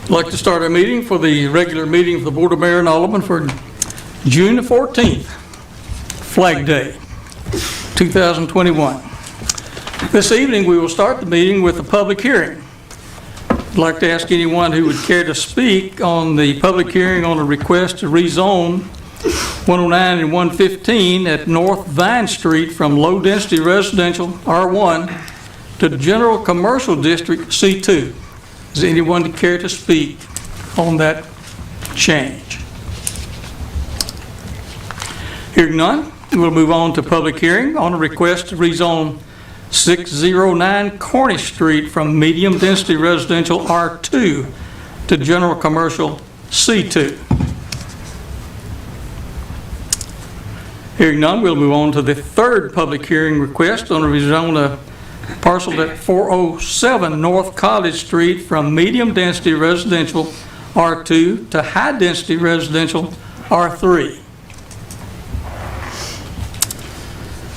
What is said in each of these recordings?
I'd like to start our meeting for the regular meeting of the Board of Mayor and Aldermen for June the 14th, Flag Day, 2021. This evening we will start the meeting with a public hearing. I'd like to ask anyone who would care to speak on the public hearing on a request to rezone 109 and 115 at North Vine Street from low-density residential R1 to general commercial district C2. Does anyone care to speak on that change? Hearing none, we'll move on to public hearing on a request to rezone 609 Cornish Street from medium density residential R2 to general commercial C2. Hearing none, we'll move on to the third public hearing request on a rezone of parcel at 407 North College Street from medium density residential R2 to high density residential R3.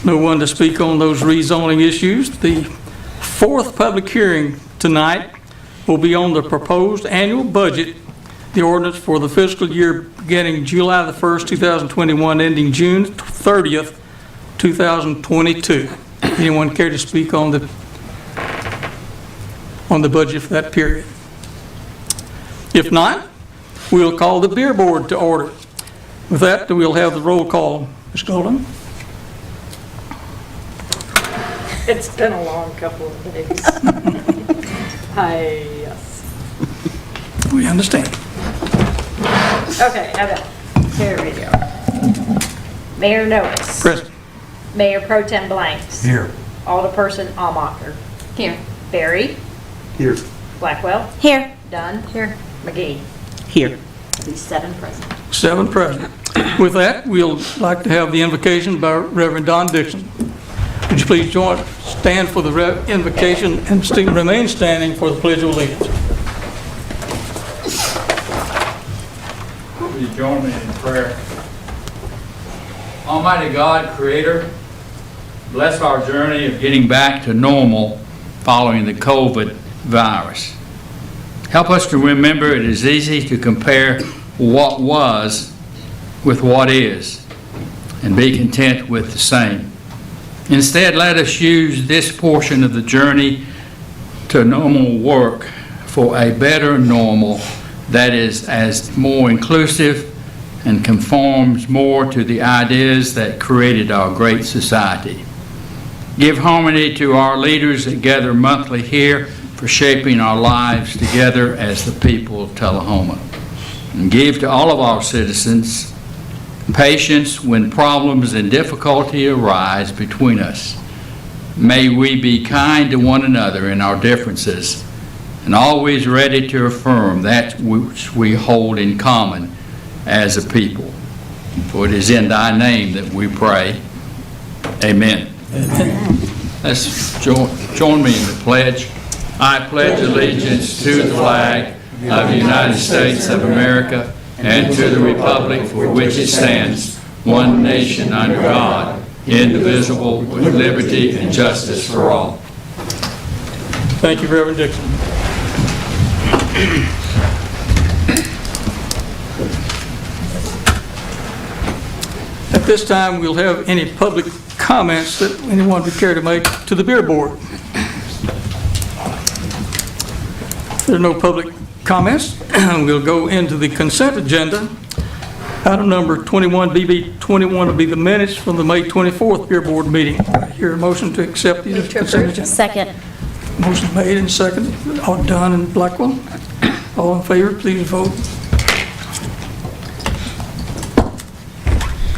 No one to speak on those rezoning issues. The fourth public hearing tonight will be on the proposed annual budget, the ordinance for the fiscal year beginning July the 1st, 2021, ending June 30th, 2022. Anyone care to speak on the budget for that period? If not, we'll call the beer board to order. With that, we'll have the roll call. Ms. Golden? It's been a long couple of days. Yes. We understand. Okay, how about, here we go. Mayor Noes. Present. Mayor Pro Tem Blanks. Here. Alderperson Almacher. Here. Berry. Here. Blackwell. Here. Dunn. Here. McGee. Here. These 7 present. 7 present. With that, we'll like to have the invocation by Reverend Don Dixon. Would you please stand for the invocation and remain standing for the Pledge of Allegiance. Will you join me in prayer? Almighty God, Creator, bless our journey of getting back to normal following the COVID virus. Help us to remember it is easy to compare what was with what is and be content with the same. Instead, let us use this portion of the journey to normal work for a better normal that is as more inclusive and conforms more to the ideas that created our great society. Give harmony to our leaders that gather monthly here for shaping our lives together as the people of Tullahoma. And give to all of our citizens patience when problems and difficulty arise between us. May we be kind to one another in our differences and always ready to affirm that which we hold in common as a people. For it is in thy name that we pray. Amen. Amen. Let's join me in the pledge. I pledge allegiance to the flag of the United States of America and to the republic for which it stands, one nation under God, indivisible, with liberty and justice for all. Thank you, Reverend Dixon. At this time, we'll have any public comments that anyone would care to make to the beer board. If there are no public comments, we'll go into the consent agenda. Item number 21, BB21, will be the minutes from the May 24th Beer Board meeting. Hear a motion to accept the consent agenda. Second. Motion made and seconded. All done in Blackwell. All in favor, please vote.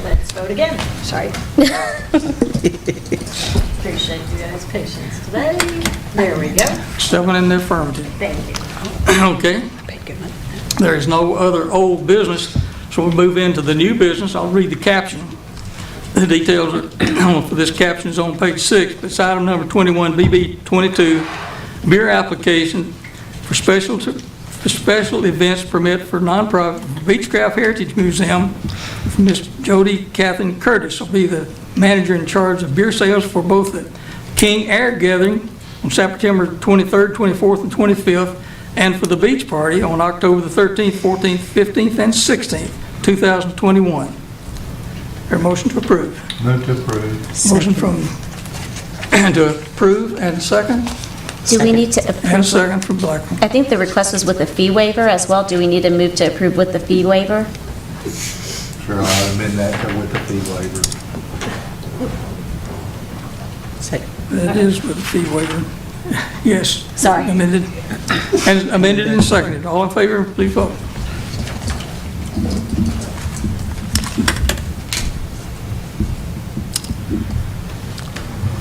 Let's vote again. Sorry. Appreciate you guys' patience today. There we go. 7 in the affirmative. Thank you. Okay. There is no other old business, so we'll move into the new business. I'll read the caption. The details for this caption is on page 6. It's item number 21, BB22, beer application for special events permit for nonprofit Beechcraft Heritage Museum. Miss Jody Catherine Curtis will be the manager in charge of beer sales for both the King Air Gathering on on September 23rd, 24th, and 25th, and for the beach party on October the 13th, 14th, 15th, and 16th, 2021. There a motion to approve? Move to approve. Motion from, to approve, and a second? Do we need to And a approve? second from Blackman. I think the request was with a fee waiver as well. Do we need to move to approve with the fee waiver? Sure, I'll amend that with the fee waiver. That is with the fee waiver. Yes. Sorry. Amended and seconded. All in favor, please vote.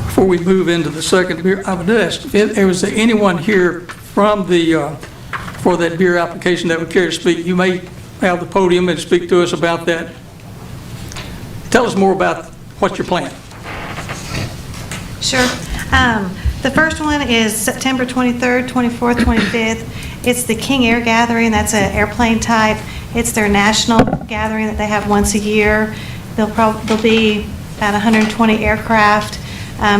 Before we move into the second beer, I would ask if there was anyone here from the, for that beer application that would care to speak. You may have the podium and speak to us about that. Tell us more about what's your plan. Sure. The first one is September 23rd, 24th, 25th. It's the King Air Gathering. That's an airplane type. It's their national gathering that they have once a year. There'll be about 120 aircraft,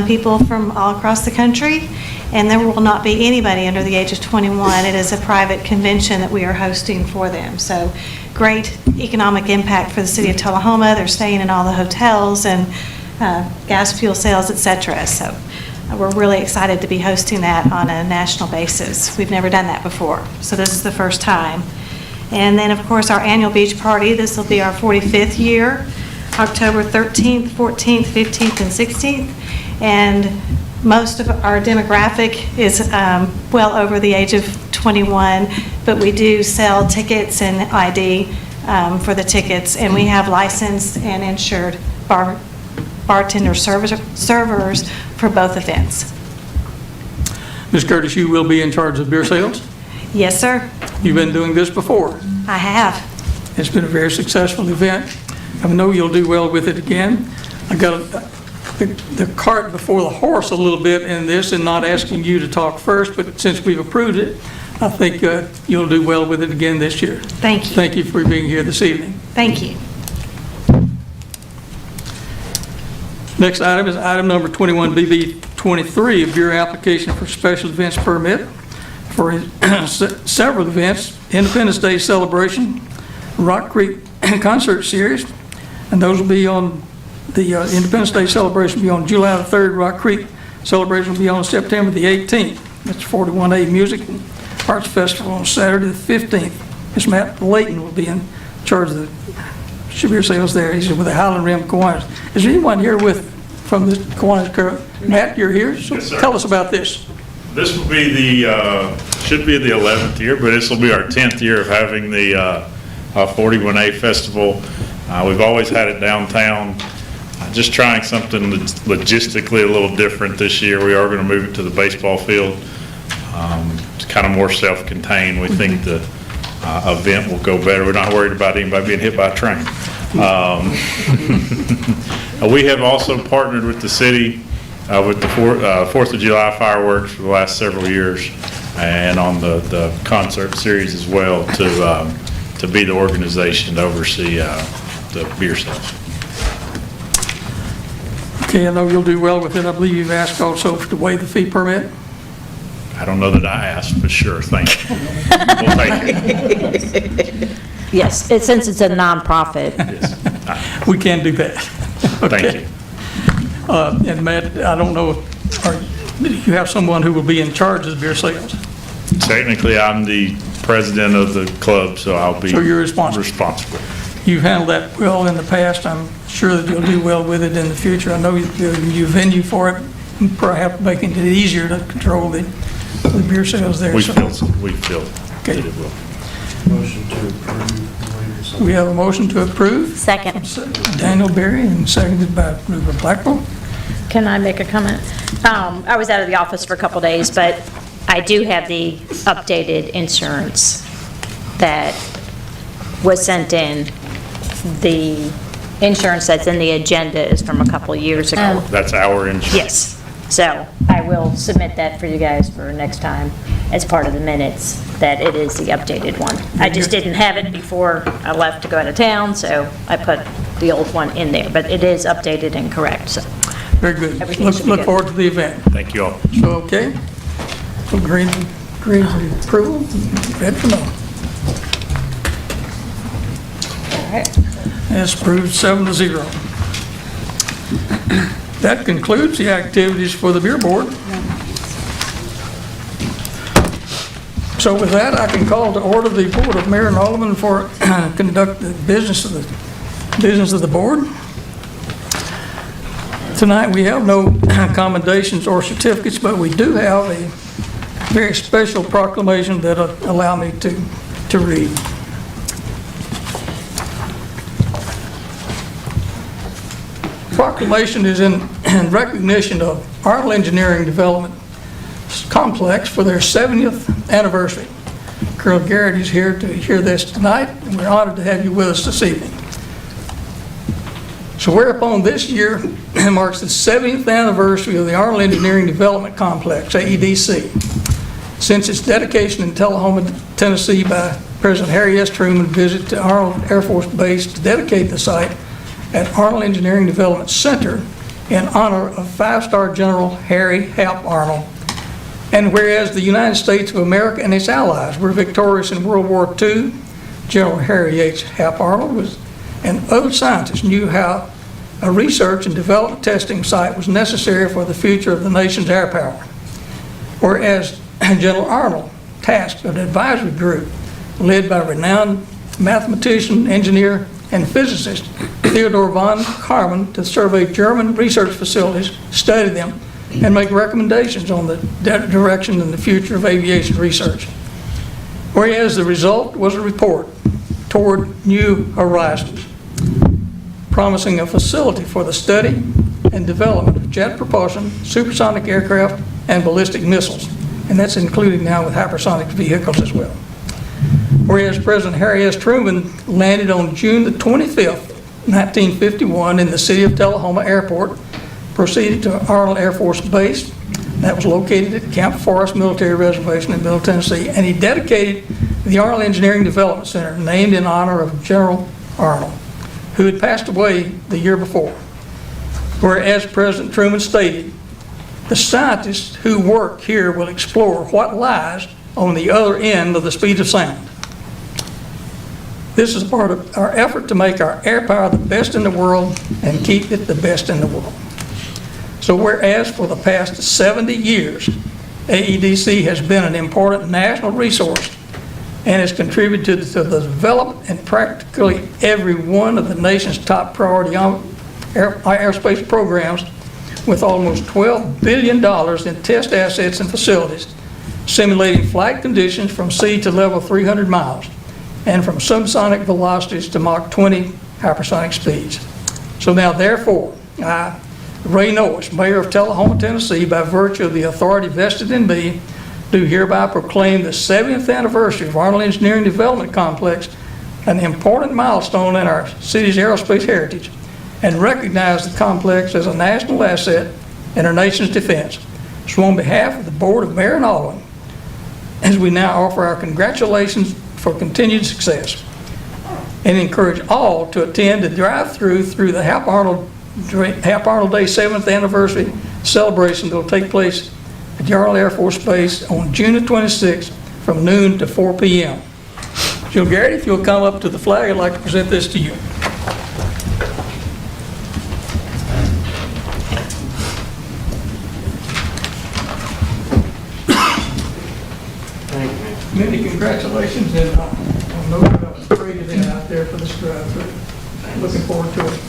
people from all across the country, and there will not be anybody under the age of 21. It is a private convention that we are hosting for them. So great economic impact for the city of Tullahoma. They're staying in all the hotels and gas, fuel sales, et cetera. So we're really excited to be hosting that on a national basis. We've never done that before, so this is the first time. And then, of course, our annual beach party. This will be our 45th year, October 13th, 14th, 15th, and 16th. And most of our demographic is well over the age of 21, but we do sell tickets and ID for the tickets, and we have licensed and insured bartender servers for both events. Ms. Curtis, you will be in charge of beer sales? Yes, sir. You've been doing this before. I have. It's been a very successful event. I know you'll do well with it again. I got the cart before the horse a little bit in this and not asking you to talk first, but since we've approved it, I think you'll do well with it again this year. Thank you. Thank you for being here this evening. Thank you. Next item is item number 21BB23, a beer application for special events permit for several events: Independence Day celebration, Rock Creek concert series, and those will be on the Independence Day celebration will be on July the 3rd. Rock Creek celebration will be on September the 18th. That's 41A Music and Arts Festival on Saturday the 15th. Ms. Matt Layton will be in charge of the beer sales there. He's with the Highland Rim Kiwanis. Is there anyone here from the Kiwanis? Matt, you're here? So Yes, sir. Tell us about this. This will be should be the 11th year, but this will be our 10th year of having the 41A Festival. We've always had it downtown. Just trying something that's logistically a little different this year. We are going to move it to the baseball field. It's kind of more self-contained. We think the event will go better. We're not worried about anybody being hit by a train. We have also partnered with the city with the 4th of July fireworks for the last several years, and on the concert series as well, to be the organization to oversee the beer sales. Okay, I know you'll do well with it. I believe you've asked also to waive the fee permit. I don't know that I asked, but sure, thank you. We'll take it. Yes, since it's a nonprofit. Yes. We can do that. Thank Okay. you. And Matt, I don't know, do you have someone who will be in charge of the beer sales? Technically, I'm the president of the club, so I'll be So you're responsible. You've handled that well in the past. I'm sure that you'll do well with it in the future. I know you venue for it, perhaps making it easier to control the beer sales there. We So- feel Okay. that it will. Motion to approve. We have a motion to approve. Second. Daniel Berry and seconded by Rupert Blackwell. Can I make a comment? I was out of the office for a couple days, but I do have the updated insurance that was sent in. The insurance that's in the agenda is from a couple years ago. That's our insurance. Yes. So I will submit that for you guys for next time as part of the minutes, that it is the updated one. I just didn't have it before I left to go out of town, so I put the old one in there, but it is updated and correct, so. Very good. Everything should be Look good. forward to the event. Thank you all. So, okay, Agree with approval? Ready for no? That's approved 7-0. That concludes the activities for the Beer Board. So with that, I can call to order the Board of Mayor and Aldermen for conduct the business of the board. Tonight we have no commendations or certificates, but we do have a very special proclamation that allow me to read. Proclamation is in recognition of Arnold Engineering Development Complex for their 70th anniversary. Colonel Garrett is here to hear this tonight, and we're honored to have you with us this evening. So whereupon this year marks the 70th anniversary of the Arnold Engineering Development Complex, AEDC, since its dedication in Tullahoma, Tennessee by President Harry S. Truman's visit to Arnold Air Force Base to dedicate the site at Arnold Engineering Development Center in honor of 5-star General Harry Hap Arnold. And whereas the United States of America and its allies were victorious in World War II, General Harry H. Hap Arnold and other scientists knew how a research and development testing site was necessary for the future of the nation's air power. Whereas General Arnold tasked an advisory group led by renowned mathematician, engineer, and physicist Theodore von Karman to survey German research facilities, study them, and make recommendations on the direction and the future of aviation research. Whereas the result was a report toward new horizons, promising a facility for the study and development of jet propulsion, supersonic aircraft, and ballistic missiles. And that's included now with hypersonic vehicles as well. Whereas President Harry S. Truman landed on June the 25th, 1951 in the city of Tullahoma Airport, proceeded to Arnold Air Force Base, that was located at Camp Forest Military Reservation in Middle Tennessee, and he dedicated the Arnold Engineering Development Center, named in honor of General Arnold, who had passed away the year before. Whereas President Truman stated, the scientists who work here will explore what lies on the other end of the speed of sound. This is part of our effort to make our air power the best in the world and keep it the best in the world. So whereas for the past 70 years, AEDC has been an important national resource and has contributed to the development and practically every one of the nation's top priority aerospace programs, with almost $12 billion in test assets and facilities, simulating flight conditions from sea to level 300 miles, and from subsonic velocities to Mach 20 hypersonic speeds. So now, therefore, I, Ray Norris, Mayor of Tullahoma, Tennessee, by virtue of the authority vested in me, do hereby proclaim the 70th anniversary of Arnold Engineering Development Complex an important milestone in our city's aerospace heritage, and recognize the complex as a national asset in our nation's defense. So on behalf of the Board of Mayor and Aldermen, as we now offer our congratulations for continued success, and encourage all to attend the drive-through through the Hap Arnold Day 7th anniversary celebration that will take place at the Arnold Air Force Base on June the 26th from noon to 4 p.m. Jill Garrett, if you'll come up to the flag, I'd like to present this to you. Many congratulations, and I know that I was traded in out there for this drive-through. Looking forward to it.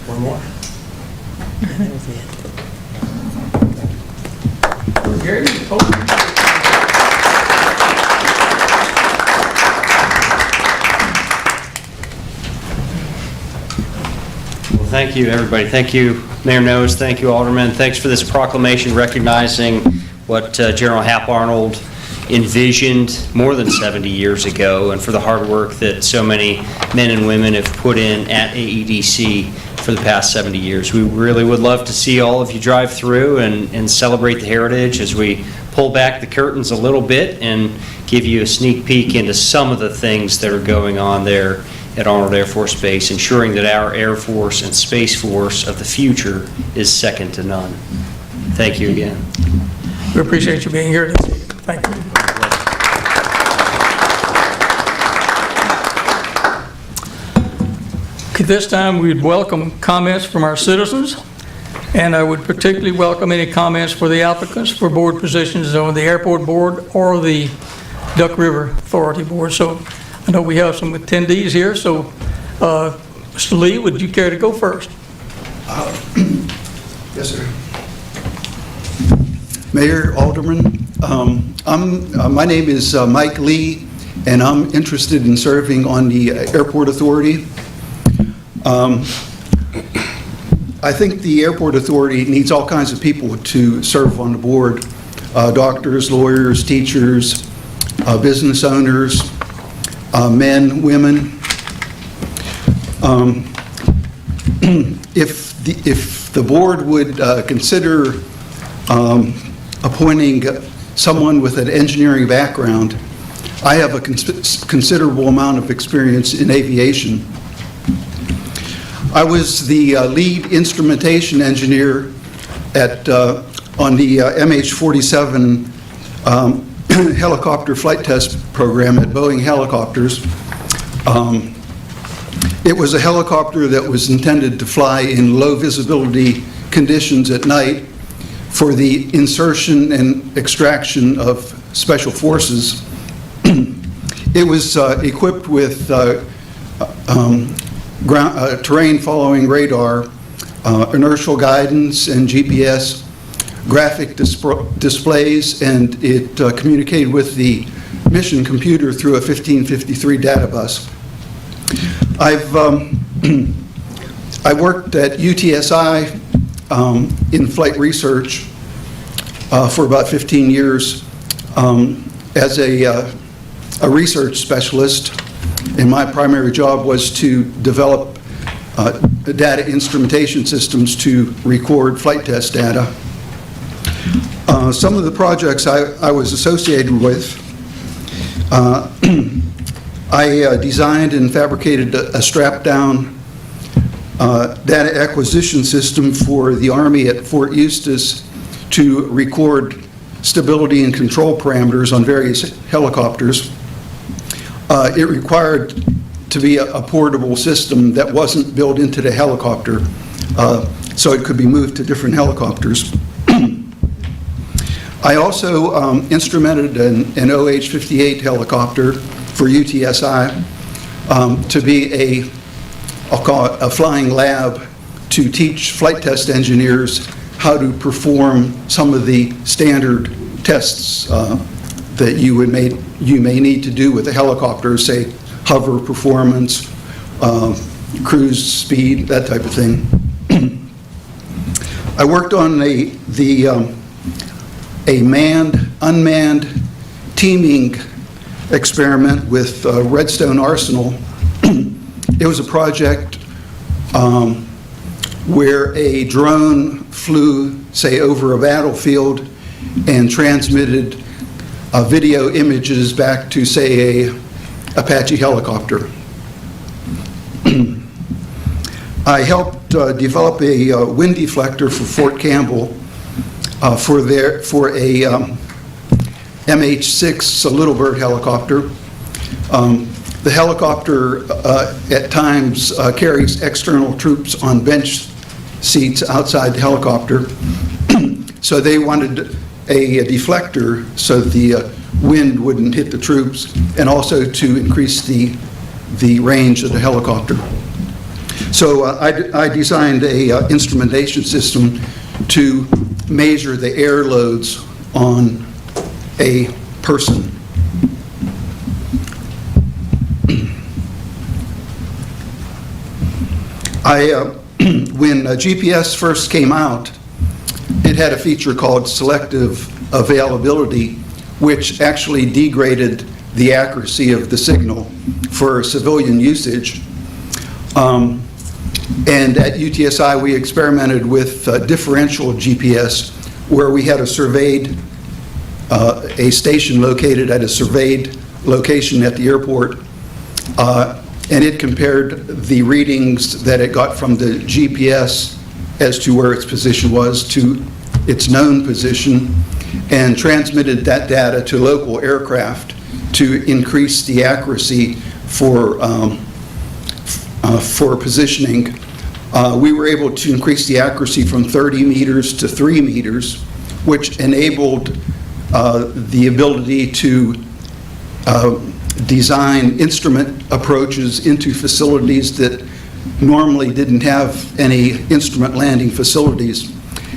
One more. Gary, hold it. Thank you, everybody. Thank you, Mayor Nose. Thank you, Alderman. Thanks for this proclamation recognizing what General Hap Arnold envisioned more than 70 years ago, and for the hard work that so many men and women have put in at AEDC for the past 70 years. We really would love to see all of you drive through and celebrate the heritage as we pull back the curtains a little bit and give you a sneak peek into some of the things that are going on there at Arnold Air Force Base, ensuring that our Air Force and Space Force of the future is second to none. Thank you again. We appreciate you being here this evening. Thank you. At this time, we'd welcome comments from our citizens, and I would particularly welcome any comments for the applicants for board positions on the Airport Board or the Duck River Authority Board. So I know we have some attendees here, so Mr. Lee, would you care to go first? Yes, sir. Mayor, Alderman, my name is Mike Lee, and I'm interested in serving on the Airport Authority. I think the Airport Authority needs all kinds of people to serve on the board, doctors, lawyers, teachers, business owners, men, women. If the board would consider appointing someone with an engineering background, I have a considerable amount of experience in aviation. I was the lead instrumentation engineer on the MH-47 helicopter flight test program at Boeing Helicopters. It was a helicopter that was intended to fly in low visibility conditions at night for the insertion and extraction of special forces. It was equipped with terrain following radar, inertial guidance and GPS, graphic displays, and it communicated with the mission computer through a 1553 data bus. I worked at UTSI in flight research for about 15 years as a research specialist, and my primary job was to develop data instrumentation systems to record flight test data. Some of the projects I was associated with, I designed and fabricated a strap-down data acquisition system for the Army at Fort Eustis to record stability and control parameters on various helicopters. It required to be a portable system that wasn't built into the helicopter, so it could be moved to different helicopters. I also instrumented an OH-58 helicopter for UTSI to be I'll call it a flying lab to teach flight test engineers how to perform some of the standard tests that you may need to do with a helicopter, say hover performance, cruise speed, that type of thing. I worked on a manned-unmanned teaming experiment with Redstone Arsenal. It was a project where a drone flew, say, over a battlefield and transmitted video images back to, say, a Apache helicopter. I helped develop a wind deflector for Fort Campbell for a MH-6, a Little Bird helicopter. The helicopter at times carries external troops on bench seats outside the helicopter. So they wanted a deflector so the wind wouldn't hit the troops, and also to increase the range of the helicopter. So I designed a instrumentation system to measure the air loads on a person. When GPS first came out, it had a feature called selective availability, which actually degraded the accuracy of the signal for civilian usage. And at UTSI, we experimented with differential GPS, where we had a station located at a surveyed location at the airport, and it compared the readings that it got from the GPS as to where its position was to its known position, and transmitted that data to local aircraft to increase the accuracy for positioning. We were able to increase the accuracy from 30 meters to 3 meters, which enabled the ability to design instrument approaches into facilities that normally didn't have any instrument landing facilities.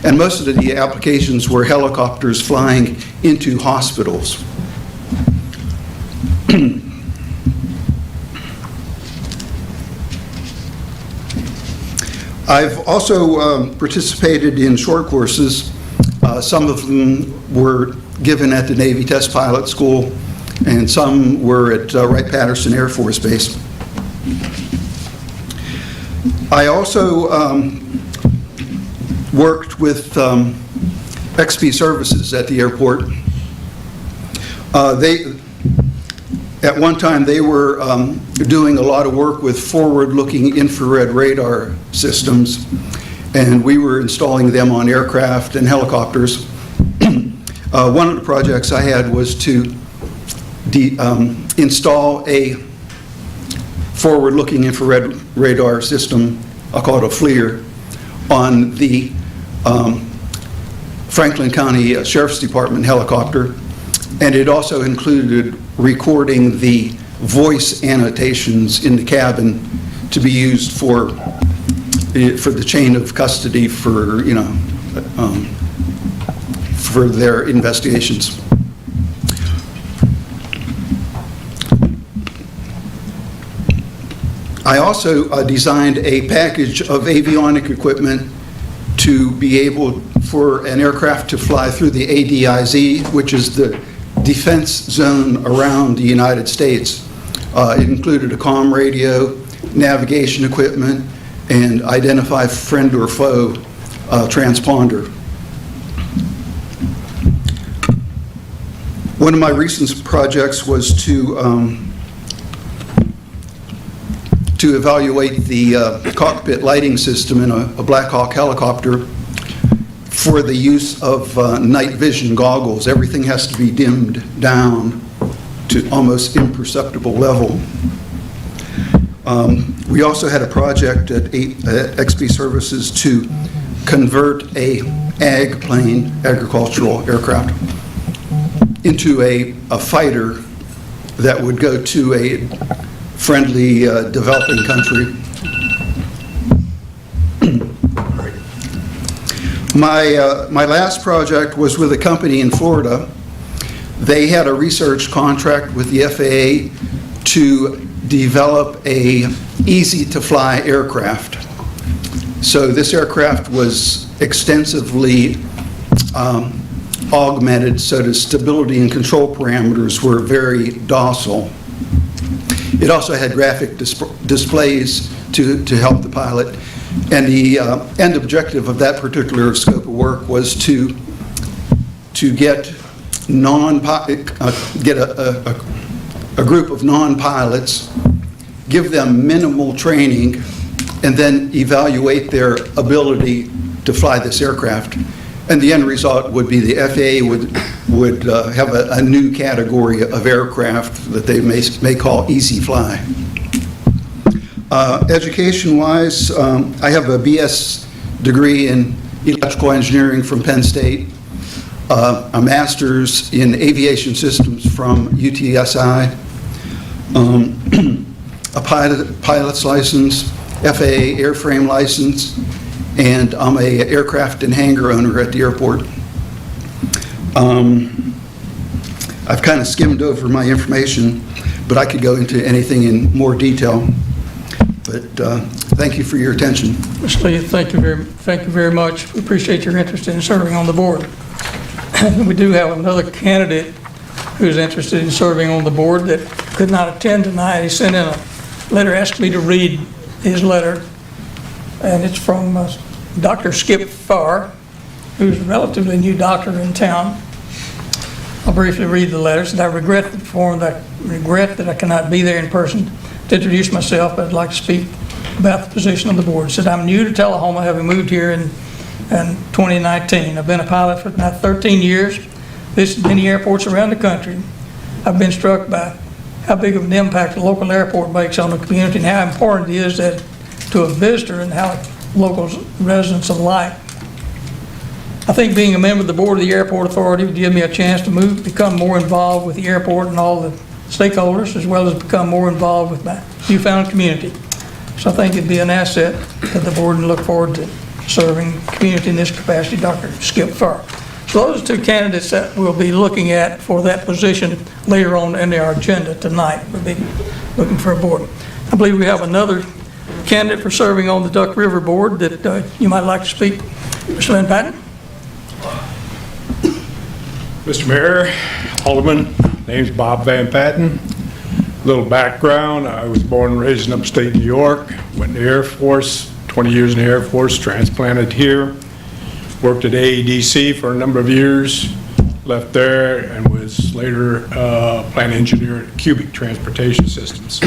And most of the applications were helicopters flying into hospitals. I've also participated in short courses. Some of them were given at the Navy Test Pilot School, and some were at Wright-Patterson Air Force Base. I also worked with XP Services at the airport. At one time, they were doing a lot of work with forward-looking infrared radar systems, and we were installing them on aircraft and helicopters. One of the projects I had was to install a forward-looking infrared radar system, I'll call it a FLIR, on the Franklin County Sheriff's Department helicopter, and it also included recording the voice annotations in the cabin to be used for the chain of custody for, for their investigations. I also designed a package of avionic equipment to be able for an aircraft to fly through the ADIZ, which is the defense zone around the United States. It included a comm radio, navigation equipment, and identify friend or foe transponder. One of my recent projects was to evaluate the cockpit lighting system in a Black Hawk helicopter for the use of night vision goggles. Everything has to be dimmed down to almost imperceptible level. We also had a project at XP Services to convert a ag plane, agricultural aircraft, into a fighter that would go to a friendly developing country. My last project was with a company in Florida. They had a research contract with the FAA to develop a easy-to-fly aircraft. So this aircraft was extensively augmented so the stability and control parameters were very docile. It also had graphic displays to help the pilot, and the end objective of that particular scope of work was to get a group of non-pilots, give them minimal training, and then evaluate their ability to fly this aircraft. And the end result would be the FAA would have a new category of aircraft that they may call easy fly. Education-wise, I have a BS degree in electrical engineering from Penn State, a master's in aviation systems from UTSI, a pilot's license, FAA airframe license, and I'm an aircraft and hangar owner at the airport. I've kind of skimmed over my information, but I could go into anything in more detail. But thank you for your attention. Mr. Lee, thank you very much. We appreciate your interest in serving on the board. We do have another candidate who's interested in serving on the board that could not attend tonight. He sent in a letter, asked me to read his letter, and it's from Dr. Skip Farr, who's a relatively new doctor in town. I'll briefly read the letter. Said, I regret that I cannot be there in person. to introduce myself, but I'd like to speak about the position of the board. Said I'm new to Tullahoma, having moved here in 2019. I've been a pilot for now 13 years, visited many airports around the country. I've been struck by how big of an impact a local airport makes on the community and how important it is that to a visitor and how local residents alike. I think being a member of the board of the airport authority would give me a chance to become more involved with the airport and all the stakeholders, as well as become more involved with my newfound community. So I think it'd be an asset to the board and look forward to serving the community in this capacity. Dr. Skip Farr. So those are two candidates that we'll be looking at for that position later on in our agenda tonight. We'll be looking for a board. I believe we have another candidate for serving on the Duck River Board that you might like to speak. Mr. Van Patten? Mr. Mayor, Alderman, name's Bob Van Patten. Little background, I was born and raised in upstate New York, went in the Air Force, 20 years in the Air Force, transplanted here, worked at AEDC for a number of years, left there and was later plant engineer at Cubic Transportation Systems.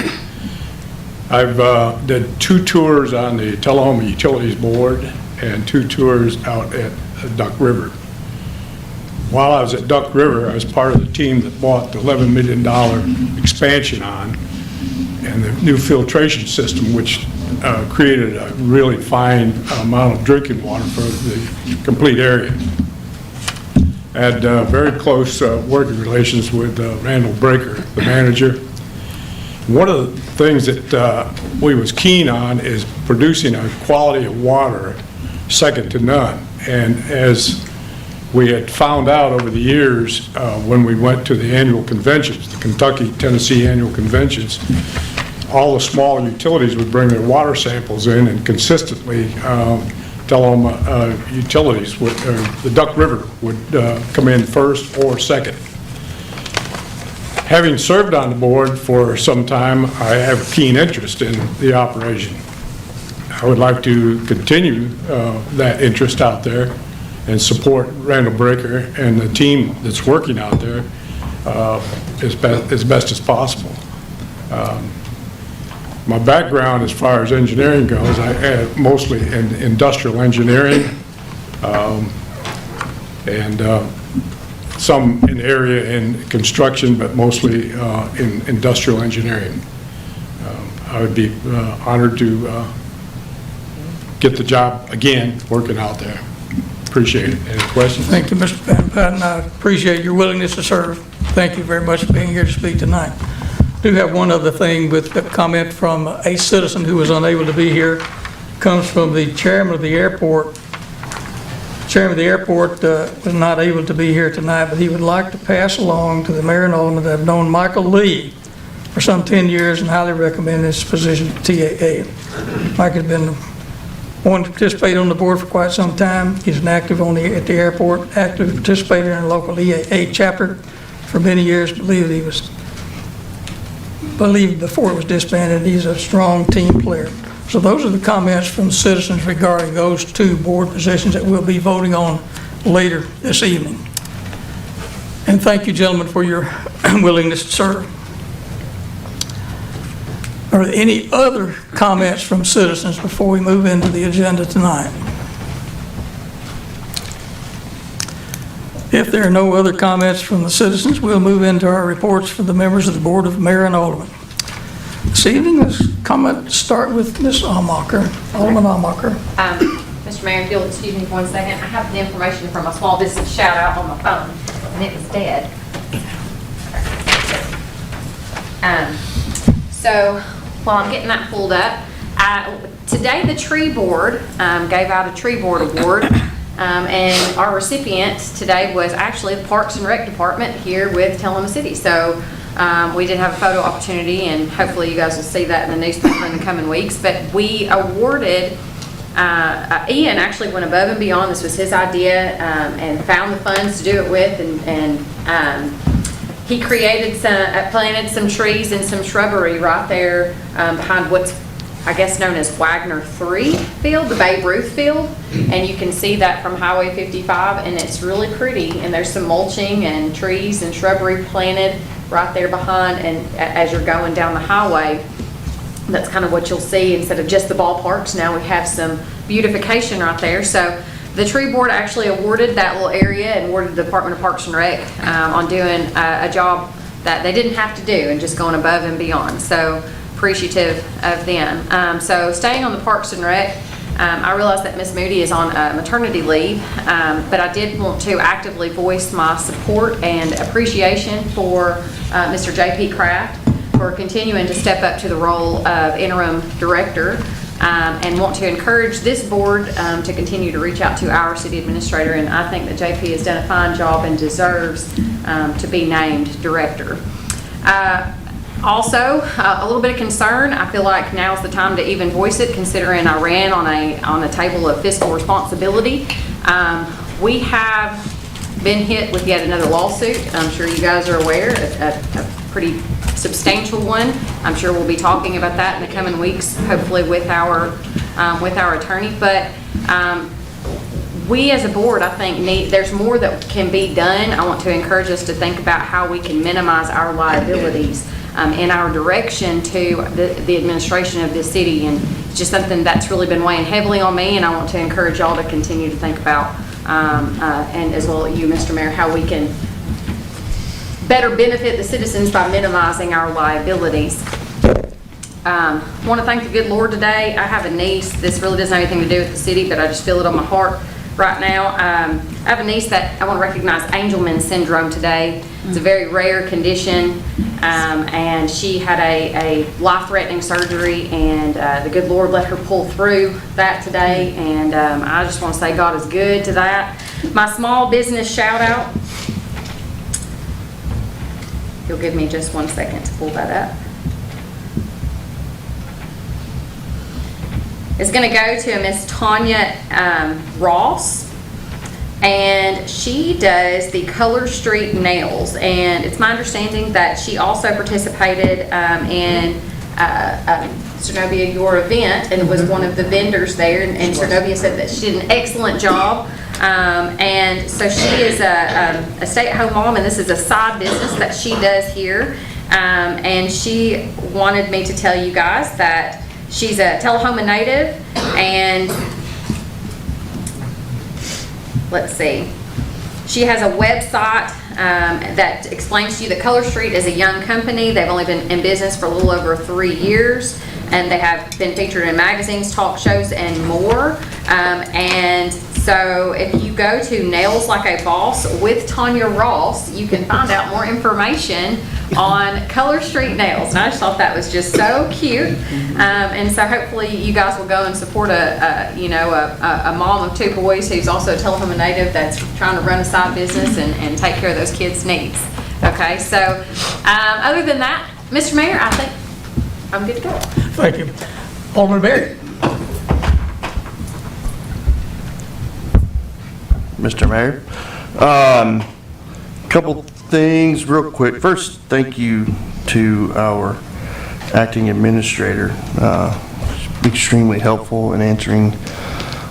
I've did 2 tours on the Tullahoma Utilities Board and 2 tours out at Duck River. While I was at Duck River, I was part of the team that bought the $11 million expansion on and the new filtration system, which created a really fine amount of drinking water for the complete area. I had very close working relations with Randall Breaker, the manager. One of the things that we was keen on is producing a quality of water second to none. And as we had found out over the years when we went to the annual conventions, the Kentucky, Tennessee annual conventions, all the small utilities would bring their water samples in, and consistently Tullahoma utilities, the Duck River would come in first or second. Having served on the board for some time, I have keen interest in the operation. I would like to continue that interest out there and support Randall Breaker and the team that's working out there as best as possible. My background as far as engineering goes, I had mostly in industrial engineering and some in area in construction, but mostly in industrial engineering. I would be honored to get the job again working out there. Appreciate it. Any questions? Thank you, Mr. Van Patten. I appreciate your willingness to serve. Thank you very much for being here to speak tonight. I do have one other thing with a comment from a citizen who was unable to be here. Comes from the chairman of the airport. Chairman of the airport was not able to be here tonight, but he would like to pass along to the mayor and aldermen that have known Michael Lee for some 10 years and highly recommend his position at TAA. Mike has been wanting to participate on the board for quite some time. He's an active at the airport, active participator in the local EAA chapter for many years. Believed before it was disbanded. He's a strong team player. So those are the comments from citizens regarding those 2 board positions that we'll be voting on later this evening. And thank you, gentlemen, for your willingness to serve. Are there any other comments from citizens before we move into the agenda tonight? If there are no other comments from the citizens, we'll move into our reports for the members of the Board of Mayor and Aldermen. This evening, let's start with Ms. Almacher, Alderman Almacher. Mr. Mayor, if you'll excuse me for 1 second, I have the information from my small business shout out on my phone, and it was dead. So while I'm getting that pulled up, today the tree board gave out a tree board award, and our recipient today was actually the Parks and Rec Department here with Tullahoma City. So we did have a photo opportunity, and hopefully you guys will see that in the newspaper in the coming weeks. But we awarded, Ian actually went above and beyond. This was his idea, and found the funds to do it with, and he created planted some trees and some shrubbery right there behind what's, I guess, known as Wagner 3 field, the Babe Ruth field. And you can see that from Highway 55, and it's really pretty. And there's some mulching and trees and shrubbery planted right there behind, and as you're going down the highway. That's kind of what you'll see. Instead of just the ballparks, now we have some beautification right there. So the tree board actually awarded that little area and awarded the Department of Parks and Rec on doing a job that they didn't have to do and just going above and beyond. So appreciative of them. So staying on the Parks and Rec, I realize that Ms. Moody is on maternity leave, but I did want to actively voice my support and appreciation for Mr. J.P. Kraft for continuing to step up to the role of interim director, and want to encourage this board to continue to reach out to our city administrator. And I think that JP has done a fine job and deserves to be named director. Also, a little bit of concern. I feel like now's the time to even voice it, considering I ran on a table of fiscal responsibility. We have been hit with yet another lawsuit. I'm sure you guys are aware, a pretty substantial one. I'm sure we'll be talking about that in the coming weeks, hopefully with our attorney. But we as a board, I think, there's more that can be done. I want to encourage us to think about how we can minimize our liabilities in our direction to the administration of this city. And it's just something that's really been weighing heavily on me, and I want to encourage y'all to continue to think about, and as well you, Mr. Mayor, how we can better benefit the citizens by minimizing our liabilities. I want to thank the good Lord today. I have a niece. This really doesn't have anything to do with the city, but I just feel it on my heart right now. I have a niece that I want to recognize Angelman syndrome today. It's a very rare condition, and she had a life-threatening surgery, and the good Lord let her pull through that today, and I just want to say God is good to that. My small business shout-out, you'll give me just 1 second to pull that up. It's going to go to Miss Tanya Ross, and she does the Color Street nails, and it's my understanding that she also participated in Cernovia, your event, and was one of the vendors there, and Cernovia said that she did an excellent job. And so she is a stay-at-home mom, and this is a side business that she does here. And she wanted me to tell you guys that she's a Tullahoma native, and let's see, she has a website that explains to you that Color Street is a young company. They've only been in business for a little over 3 years, and they have been featured in magazines, talk shows, and more. And so if you go to Nails Like a Boss with Tanya Ross, you can find out more information on Color Street Nails. And I just thought that was just so cute. And so hopefully you guys will go and support a mom of 2 boys who's also a Tullahoma native that's trying to run a side business and take care of those kids' needs. Okay, so other than that, Mr. Mayor, I think I'm good to go. Thank you. Alderman Berry. Mr. Mayor. Couple things real quick. First, thank you to our acting administrator. Extremely helpful in answering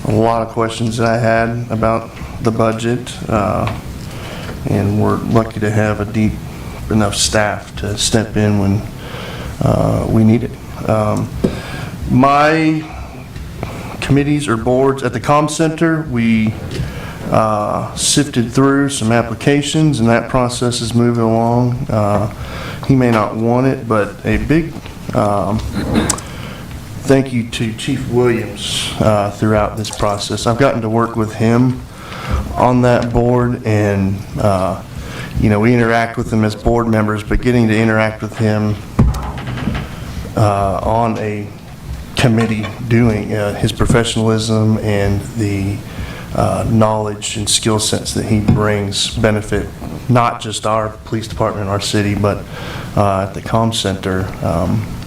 a lot of questions that I had about the budget. And we're lucky to have a deep enough staff to step in when we need it. My committees or boards at the comm center, we sifted through some applications, and that process is moving along. He may not want it, but a big thank you to Chief Williams throughout this process. I've gotten to work with him on that board, and we interact with him as board members, but getting to interact with him on a committee, doing his professionalism and the knowledge and skill sets that he brings benefit not just our police department, our city, but at the comm center,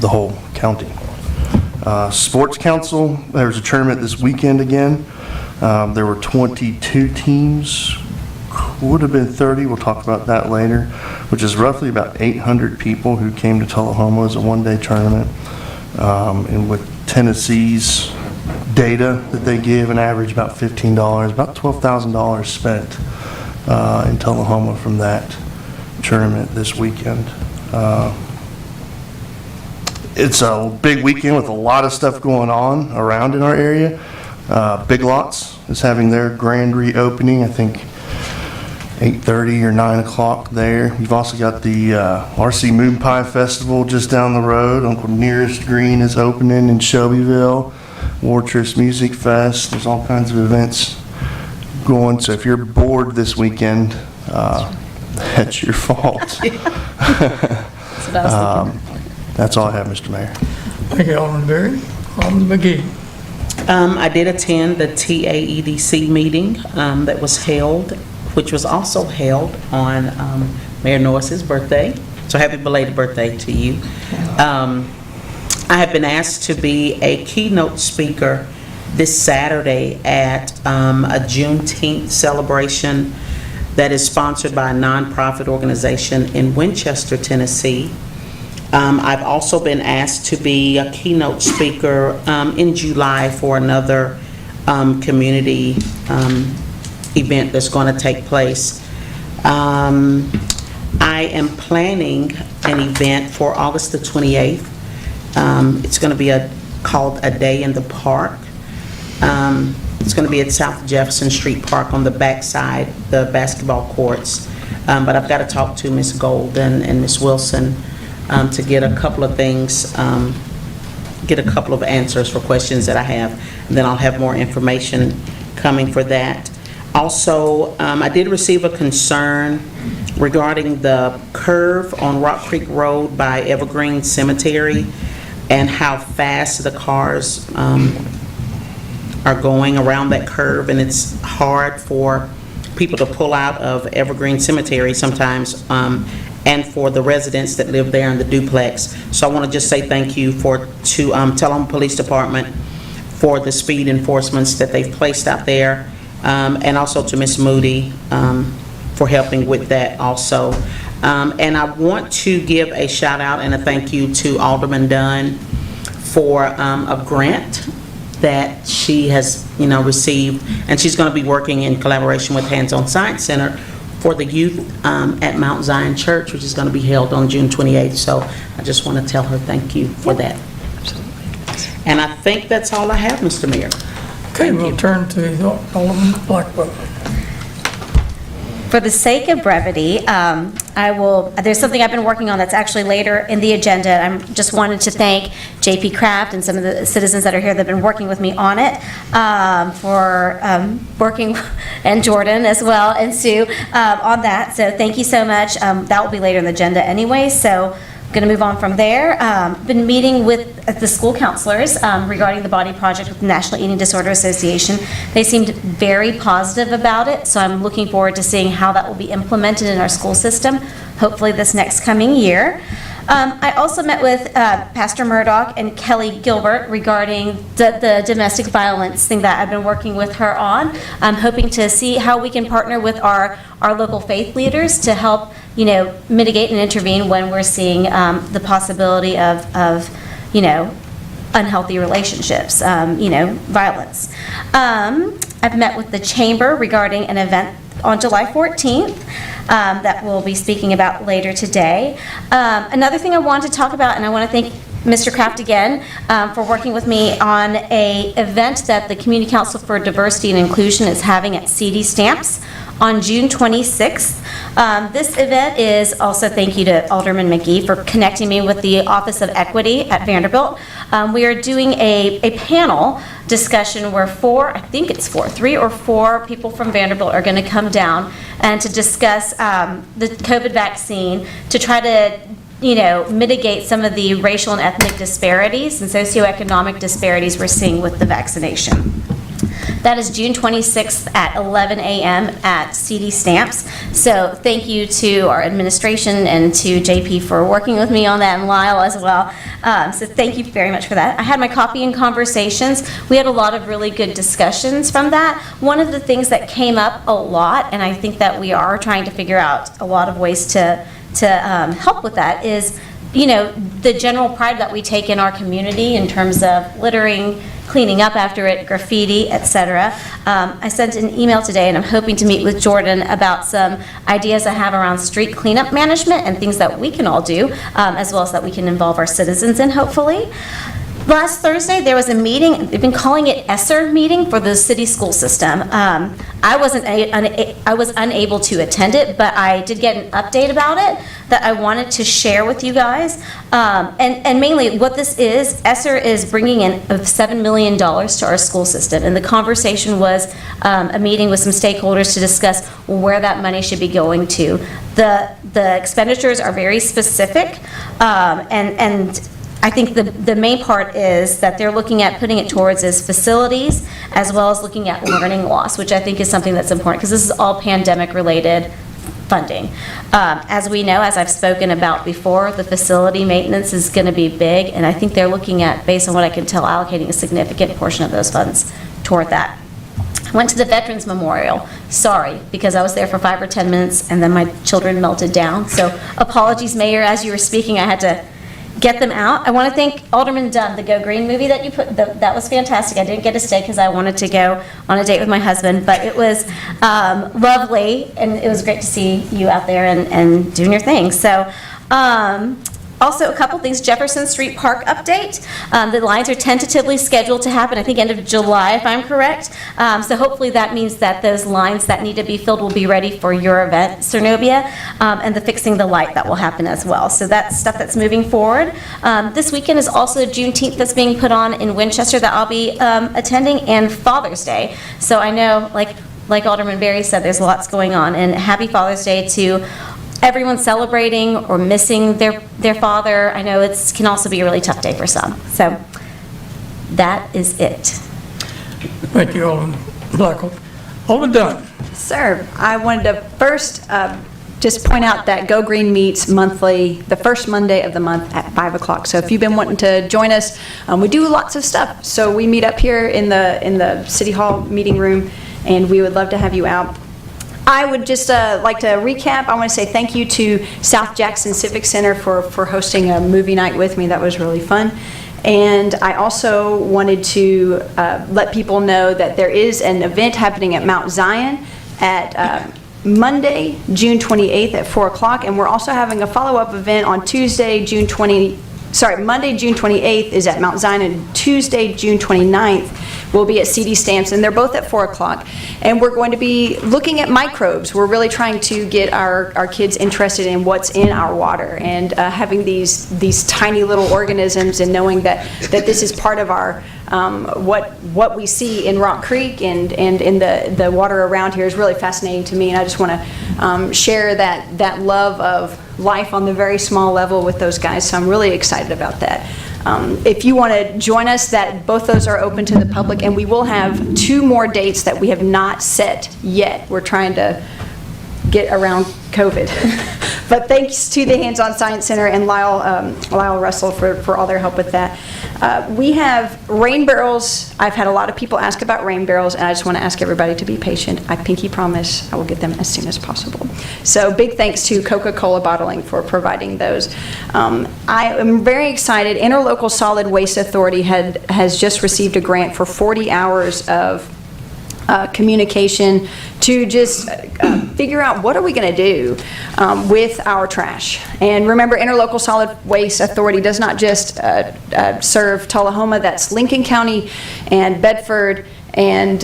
the whole county. Sports Council, there was a tournament this weekend again. There were 22 teams, would have been 30, we'll talk about that later, which is roughly about 800 people who came to Tullahoma as a one-day tournament. And with Tennessee's data that they give, an average about $15, about $12,000 spent in Tullahoma from that tournament this weekend. it's a big weekend with a lot of stuff going on around in our area. Big Lots is having their grand reopening, I think 8:30 or 9 o'clock there. You've also got the RC Moon Pie Festival just down the road. Uncle Nearest Green is opening in Shelbyville. Wartress Music Fest. There's all kinds of events going. So if you're bored this weekend, that's your fault. That's all I have, Mr. Mayor. Thank you, Alderman Berry. Alderman McGee. I did attend the TAEDC meeting that was held, which was also held on Mayor Norris's birthday. So happy belated birthday to you. I have been asked to be a keynote speaker this Saturday at a Juneteenth celebration that is sponsored by a nonprofit organization in Winchester, Tennessee. I've also been asked to be a keynote speaker in July for another community event that's going to take place. I am planning an event for August the 28th. It's going to be called A Day in the Park. It's going to be at South Jefferson Street Park on the backside, the basketball courts. But I've got to talk to Ms. Golden and Ms. Wilson to get a couple of things, get a couple of answers for questions that I have. And then I'll have more information coming for that. Also, I did receive a concern regarding the curve on Rock Creek Road by Evergreen Cemetery and how fast the cars are going around that curve, and it's hard for people to pull out of Evergreen Cemetery sometimes, and for the residents that live there in the duplex. So I want to just say thank you to Tullahoma Police Department for the speed enforcements that they've placed out there, and also to Ms. Moody for helping with that also. And I want to give a shout out and a thank you to Alderman Dunn for a grant that she has, received, and she's going to be working in collaboration with Hands On Science Center for the youth at Mount Zion Church, which is going to be held on June 28th. So I just want to tell her thank you for that. And I think that's all I have, Mr. Mayor. Okay, we'll turn to Alderman Blackburn. For the sake of brevity, there's something I've been working on that's actually later in the agenda. I just wanted to thank JP Kraft and some of the citizens that are here that have been working with me on it, for working, and Jordan as well, and Sue on that. So thank you so much. That will be later in the agenda anyway, so I'm going to move on from there. Been meeting with the school counselors regarding the body project with the National Eating Disorder Association. They seemed very positive about it, so I'm looking forward to seeing how that will be implemented in our school system, hopefully this next coming year. I also met with Pastor Murdoch and Kelly Gilbert regarding the domestic violence thing that I've been working with her on. I'm hoping to see how we can partner with our local faith leaders to help, mitigate and intervene when we're seeing the possibility of unhealthy relationships, violence. I've met with the chamber regarding an event on July 14th that we'll be speaking about later today. Another thing I wanted to talk about, and I want to thank Mr. Kraft again for working with me on a event that the Community Council for Diversity and Inclusion is having at CD Stamps on June 26th. This event is also thank you to Alderman McGee for connecting me with the Office of Equity at Vanderbilt. We are doing a panel discussion where 3 or 4 people from Vanderbilt are going to come down and to discuss the COVID vaccine to try to mitigate some of the racial and ethnic disparities and socioeconomic disparities we're seeing with the vaccination. That is June 26th at 11 a.m. at CD Stamps. So thank you to our administration and to JP for working with me on that, and Lyle as well. So thank you very much for that. I had my coffee and conversations. We had a lot of really good discussions from that. One of the things that came up a lot, and I think that we are trying to figure out a lot of ways to help with that, is the general pride that we take in our community in terms of littering, cleaning up after it, graffiti, etc. I sent an email today, and I'm hoping to meet with Jordan about some ideas I have around street cleanup management and things that we can all do, as well as that we can involve our citizens in, hopefully. Last Thursday, there was a meeting, they've been calling it ESSER meeting for the city school system. I was unable to attend it, but I did get an update about it that I wanted to share with you guys. And mainly what this is, ESSER is bringing in $7 million to our school system. And the conversation was a meeting with some stakeholders to discuss where that money should be going to. The expenditures are very specific, and I think the main part is that they're looking at putting it towards as facilities, as well as looking at learning loss, which I think is something that's important, because this is all pandemic-related funding. As we know, as I've spoken about before, the facility maintenance is going to be big, and I think they're looking at, based on what I can tell, allocating a significant portion of those funds toward that. I went to the Veterans Memorial. Sorry, because I was there for 5 or 10 minutes, and then my children melted down. So apologies, Mayor, as you were speaking, I had to get them out. I want to thank Alderman Dunn, the Go Green movie that you put, that was fantastic. I didn't get to stay because I wanted to go on a date with my husband, but it was lovely, and it was great to see you out there and doing your thing. So, also, a couple things. Jefferson Street Park update. The lines are tentatively scheduled to happen, I think, end of July, if I'm correct. So hopefully that means that those lines that need to be filled will be ready for your event, Cernovia, and the fixing the light that will happen as well. So that's stuff that's moving forward. This weekend is also Juneteenth that's being put on in Winchester that I'll be attending, and Father's Day. So I know, like Alderman Berry said, there's lots going on, and happy Father's Day to everyone celebrating or missing their father. I know it can also be a really tough day for some. So that is it. Thank you, Alderman Blackwell. Alderman Dunn. Sir, I wanted to first just point out that Go Green meets monthly, the first Monday of the month at 5 o'clock. So if you've been wanting to join us, we do lots of stuff. So we meet up here in the City Hall meeting room, and we would love to have you out. I would just like to recap. I want to say thank you to South Jackson Civic Center for hosting a movie night with me. That was really fun. And I also wanted to let people know that there is an event happening at Mount Zion at Monday, June 28th at 4 o'clock. And we're also having a follow-up event on Monday, June 28th is at Mount Zion, and Tuesday, June 29th will be at CD Stamps, and they're both at 4 o'clock. And we're going to be looking at microbes. We're really trying to get our kids interested in what's in our water, and having these tiny little organisms, and knowing that this is part of our what we see in Rock Creek and in the water around here is really fascinating to me, and I just want to share that love of life on the very small level with those guys. So I'm really excited about that. If you want to join us, both those are open to the public, and we will have 2 more dates that we have not set yet. We're trying to get around COVID. But thanks to the Hands-On Science Center and Lyle Russell for all their help with that. We have rain barrels. I've had a lot of people ask about rain barrels, and I just want to ask everybody to be patient. I pinky promise I will get them as soon as possible. So big thanks to Coca-Cola Bottling for providing those. I am very excited. Interlocal Solid Waste Authority has just received a grant for 40 hours of communication to just figure out what are we going to do with our trash. And remember, Interlocal Solid Waste Authority does not just serve Tullahoma, that's Lincoln County and Bedford and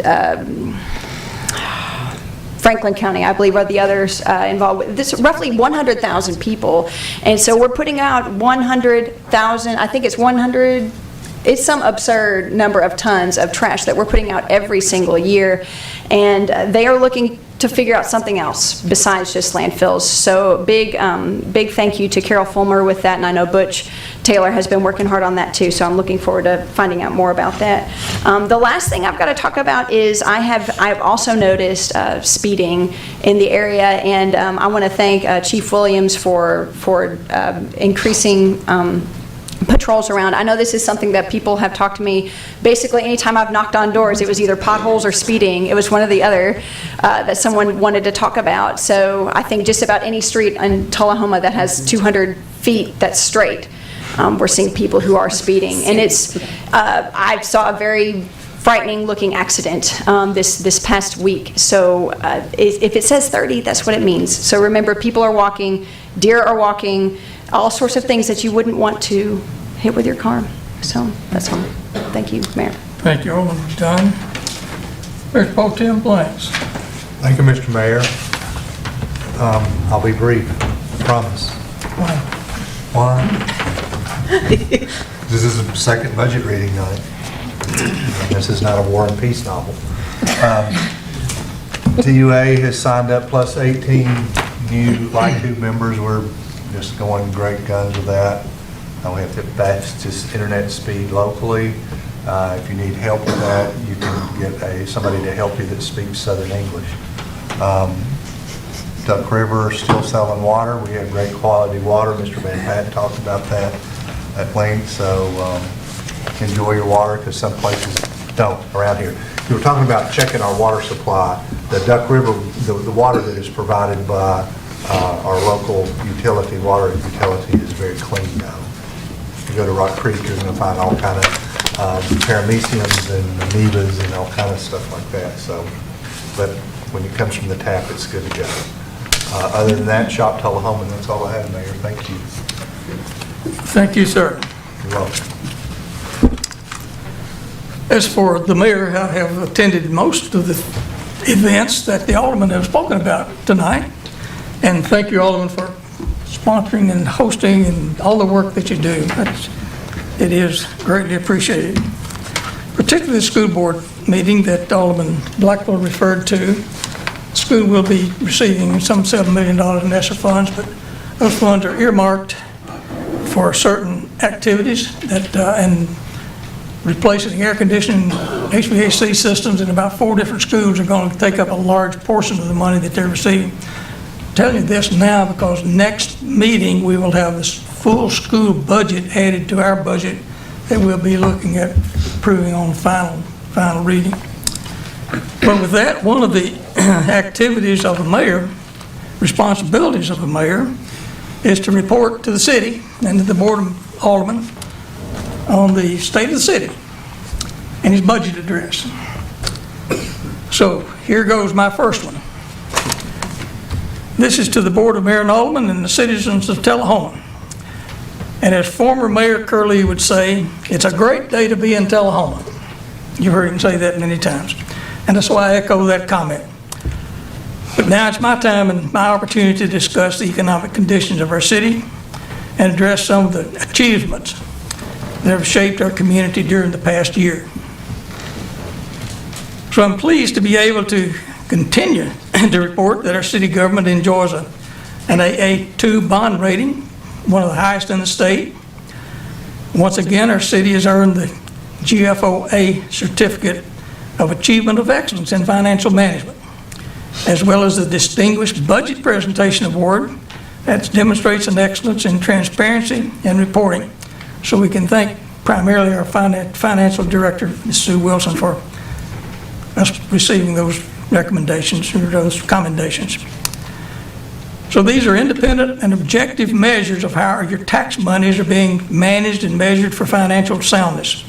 Franklin County, I believe, are the others involved. This roughly 100,000 people, and so we're putting out 100,000, I think it's 100, it's some absurd number of tons of trash that we're putting out every single year, and they are looking to figure out something else besides just landfills. So big thank you to Carol Fulmer with that, and I know Butch Taylor has been working hard on that too, so I'm looking forward to finding out more about that. The last thing I've got to talk about is I've also noticed speeding in the area, and I want to thank Chief Williams for increasing patrols around. I know this is something that people have talked to me, basically anytime I've knocked on doors, it was either potholes or speeding. It was one or the other that someone wanted to talk about. So I think just about any street in Tullahoma that has 200 feet that's straight, we're seeing people who are speeding. And it's, I saw a very frightening looking accident this past week. So if it says 30, that's what it means. So remember, people are walking, deer are walking, all sorts of things that you wouldn't want to hit with your car. So that's all. Thank you, Mayor. Thank you, Alderman Dunn. Mayor Pro Tem Blanks. Thank you, Mr. Mayor. I'll be brief, I promise. Why? This is the second budget reading night. This is not a War and Peace novel. TUA has signed up plus 18 new Light Tube members. We're just going great guns with that. We have the fastest internet speed locally. If you need help with that, you can get somebody to help you that speaks Southern English. Duck River still selling water. We have great quality water. Mr. Van Patten talked about that at length. So enjoy your water, because some places don't around here. You were talking about checking our water supply. The Duck River, the water that is provided by our local utility, water utility, is very clean now. If you go to Rock Creek, you're going to find all kind of parameciums and amoebas and all kind of stuff like that. So, but when it comes from the tap, it's good to go. Other than that, shop Tullahoma, and that's all I have, Mayor. Thank you. Thank you, sir. You're welcome. As for the mayor, I have attended most of the events that the aldermen have spoken about tonight. And thank you, Alderman, for sponsoring and hosting and all the work that you do. It is greatly appreciated. Particularly the school board meeting that Alderman Blackwell referred to. The school will be receiving some $7 million in ESSER funds, but those funds are earmarked for certain activities that and replacing air conditioning HVAC systems in about 4 different schools are going to take up a large portion of the money that they're receiving. I'm telling you this now because next meeting we will have this full school budget added to our budget that we'll be looking at approving on final reading. But with that, one of the activities of the mayor, responsibilities of the mayor, is to report to the city and to the board of aldermen on the state of the city and his budget address. So here goes my first one. This is to the Board of Mayor and Aldermen and the citizens of Tullahoma. And as former Mayor Curley would say, it's a great day to be in Tullahoma. You've heard him say that many times. And that's why I echo that comment. But now it's my time and my opportunity to discuss the economic conditions of our city and address some of the achievements that have shaped our community during the past year. So I'm pleased to be able to continue to report that our city government enjoys an AA2 bond rating, one of the highest in the state. Once again, our city has earned the GFOA Certificate of Achievement of Excellence in Financial Management, as well as the Distinguished Budget Presentation Award that demonstrates an excellence in transparency and reporting. So we can thank primarily our financial director, Ms. Sue Wilson, for us receiving those recommendations or those commendations. So these are independent and objective measures of how your tax monies are being managed and measured for financial soundness.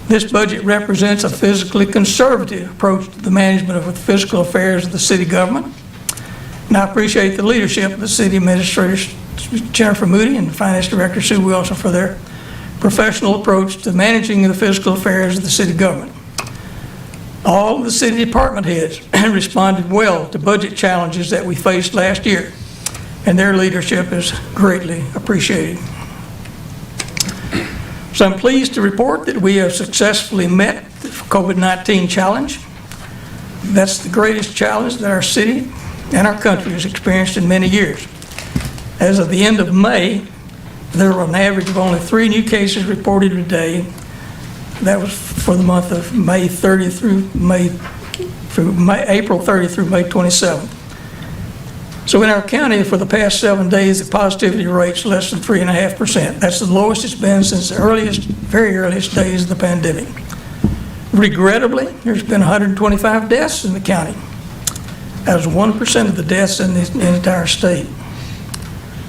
This budget represents a fiscally conservative approach to the management of the fiscal affairs of the city government. And I appreciate the leadership of the city administrators, Jennifer Moody and Finance Director Sue Wilson, for their professional approach to managing the fiscal affairs of the city government. All of the city department heads responded well to budget challenges that we faced last year, and their leadership is greatly appreciated. So I'm pleased to report that we have successfully met the COVID-19 challenge. That's the greatest challenge that our city and our country has experienced in many years. As of the end of May, there were an average of only 3 new cases reported a day. That was for the month of May 30th through April 30th through May 27th. So in our county, for the past 7 days, the positivity rate's less than 3.5%. That's the lowest it's been since the very earliest days of the pandemic. Regrettably, there's been 125 deaths in the county. That was 1% of the deaths in the entire state.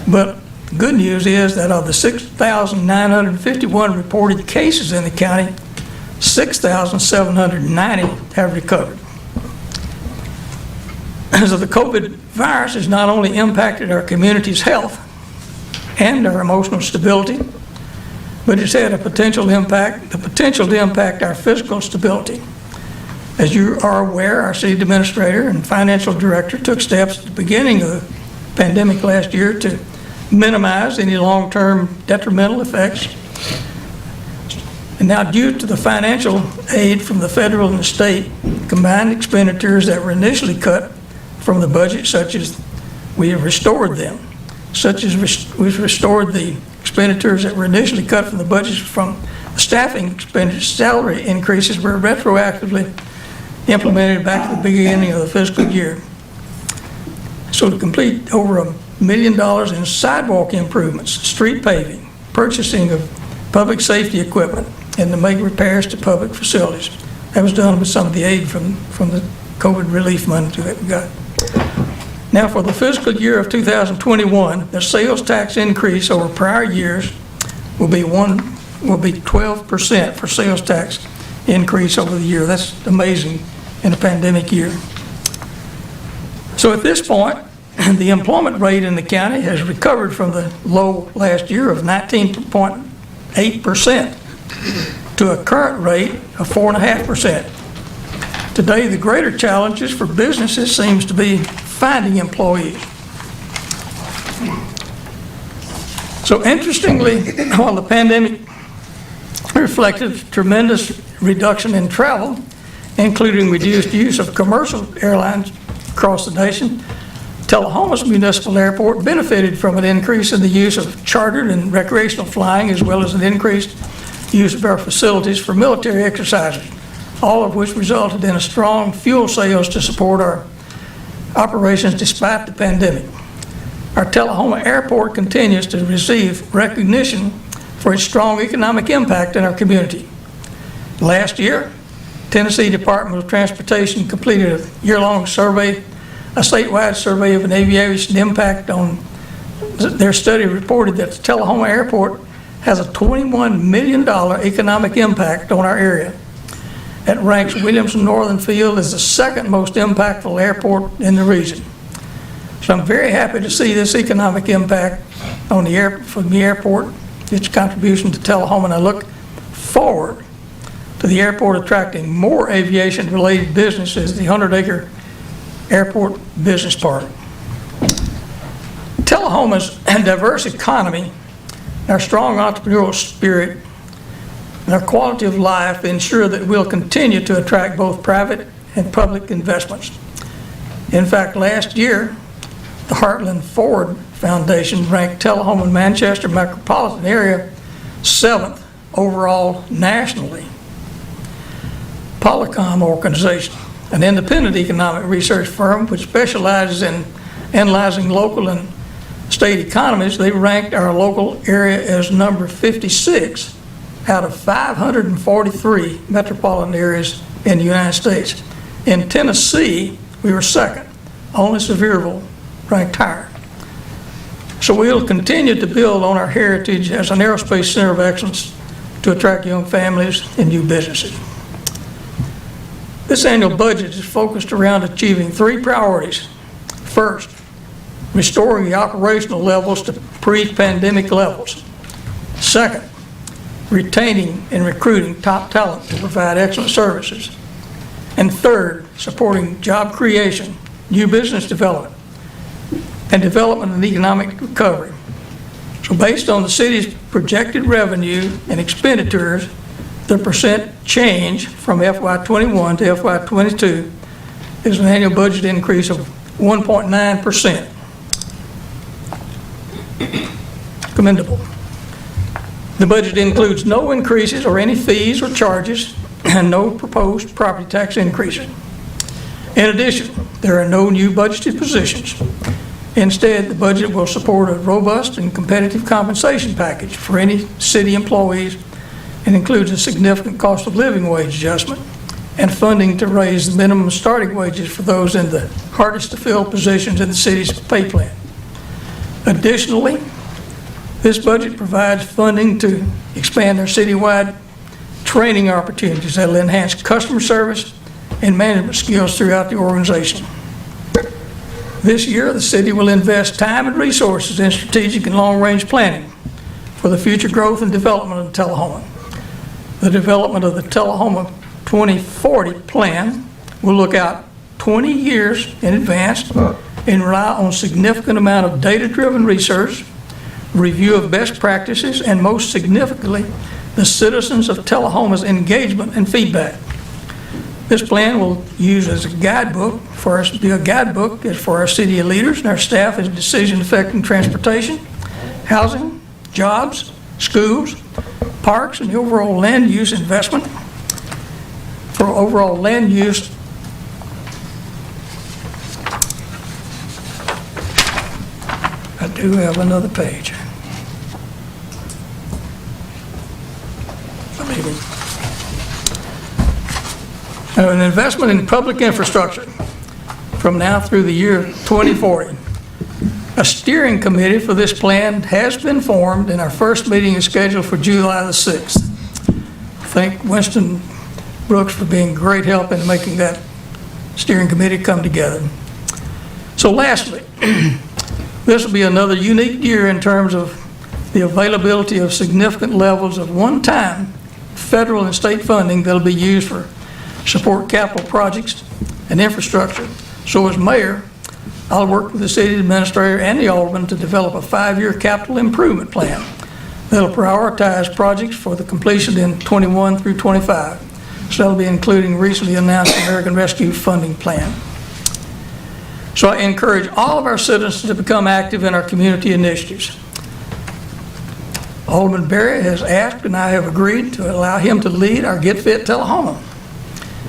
But the good news is that of the 6,951 reported cases in the county, 6,790 have recovered. So the COVID virus has not only impacted our community's health and our emotional stability, but it's had the potential to impact our physical stability. As you are aware, our city administrator and financial director took steps at the beginning of the pandemic last year to minimize any long-term detrimental effects. And now, due to the financial aid from the federal and the state, combined expenditures that were initially cut from the budget, such as we have restored them, we've restored the expenditures that were initially cut from the budget from the staffing expenditures, salary increases were retroactively implemented back at the beginning of the fiscal year. So to complete over $1 million in sidewalk improvements, street paving, purchasing of public safety equipment, and to make repairs to public facilities. That was done with some of the aid from the COVID relief money that we got. Now, for the fiscal year of 2021, the sales tax increase over prior years will be 12% for sales tax increase over the year. That's amazing in a pandemic year. So at this point, the employment rate in the county has recovered from the low last year of 19.8% to a current rate of 4.5%. Today, the greater challenges for businesses seems to be finding employees. So interestingly, while the pandemic reflected tremendous reduction in travel, including reduced use of commercial airlines across the nation, Tullahoma's municipal airport benefited from an increase in the use of chartered and recreational flying, as well as an increased use of our facilities for military exercises, all of which resulted in a strong fuel sales to support our operations despite the pandemic. Our Tullahoma Airport continues to receive recognition for its strong economic impact in our community. Last year, Tennessee Department of Transportation completed a year-long survey, a statewide survey of an aviation impact on their study reported that the Tullahoma Airport has a $21 million economic impact on our area. It ranks Williamson Northern Field as the second most impactful airport in the region. So I'm very happy to see this economic impact on from the airport, its contribution to Tullahoma, and I look forward to the airport attracting more aviation-related businesses, the 100-acre airport business park. Tullahoma's diverse economy, our strong entrepreneurial spirit, and our quality of life ensure that we'll continue to attract both private and public investments. In fact, last year, the Heartland Ford Foundation ranked Tullahoma and Manchester metropolitan area 7th overall nationally. Polycom organization, an independent economic research firm which specializes in analyzing local and state economies, they ranked our local area as number 56 out of 543 metropolitan areas in the United States. In Tennessee, we were second, only Sevierville ranked higher. So we'll continue to build on our heritage as an aerospace center of excellence to attract young families and new businesses. This annual budget is focused around achieving 3 priorities. First, restoring the operational levels to pre-pandemic levels. Second, retaining and recruiting top talent to provide excellent services. And third, supporting job creation, new business development, and development and economic recovery. So based on the city's projected revenue and expenditures, the percent change from FY21 to FY22 is an annual budget increase of 1.9%. Commendable. The budget includes no increases or any fees or charges and no proposed property tax increases. In addition, there are no new budgeted positions. Instead, the budget will support a robust and competitive compensation package for any city employees and includes a significant cost of living wage adjustment and funding to raise the minimum starting wages for those in the hardest to fill positions in the city's pay plan. Additionally, this budget provides funding to expand our citywide training opportunities that will enhance customer service and management skills throughout the organization. This year, the city will invest time and resources in strategic and long-range planning for the future growth and development of Tullahoma. The development of the Tullahoma 2040 plan will look out 20 years in advance and rely on a significant amount of data-driven research, review of best practices, and most significantly, the citizens of Tullahoma's engagement and feedback. This plan will use as a guidebook for us, be a guidebook for our city leaders and our staff in decisions affecting transportation, housing, jobs, schools, parks, and the overall land use investment. For overall land use, I do have another page. An investment in public infrastructure from now through the year 2040. A steering committee for this plan has been formed, and our first meeting is scheduled for July the 6th. Thank Winston Brooks for being great help in making that steering committee come together. So lastly, this will be another unique year in terms of the availability of significant levels of one-time federal and state funding that will be used for support capital projects and infrastructure. So as mayor, I'll work with the city administrator and the aldermen to develop a 5-year capital improvement plan that'll prioritize projects for the completion in 21 through 25. So that'll be including recently announced American Rescue Funding Plan. So I encourage all of our citizens to become active in our community initiatives. Alderman Berry has asked, and I have agreed to allow him to lead our Get Fit Tullahoma.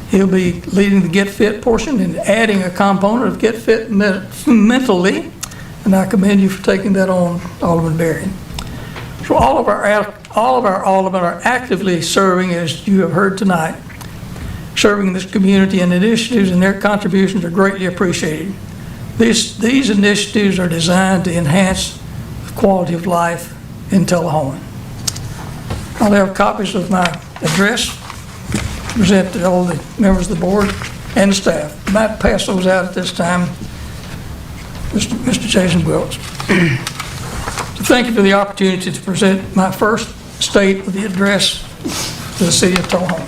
He'll be leading the Get Fit portion and adding a component of Get Fit mentally, and I commend you for taking that on, Alderman Berry. So all of our aldermen are actively serving, as you have heard tonight, serving this community, and initiatives and their contributions are greatly appreciated. These initiatives are designed to enhance the quality of life in Tullahoma. I'll have copies of my address to present to all the members of the board and the staff. I might pass those out at this time, Mr. Jason Wilkes. So thank you for the opportunity to present my first state of the address to the city of Tullahoma.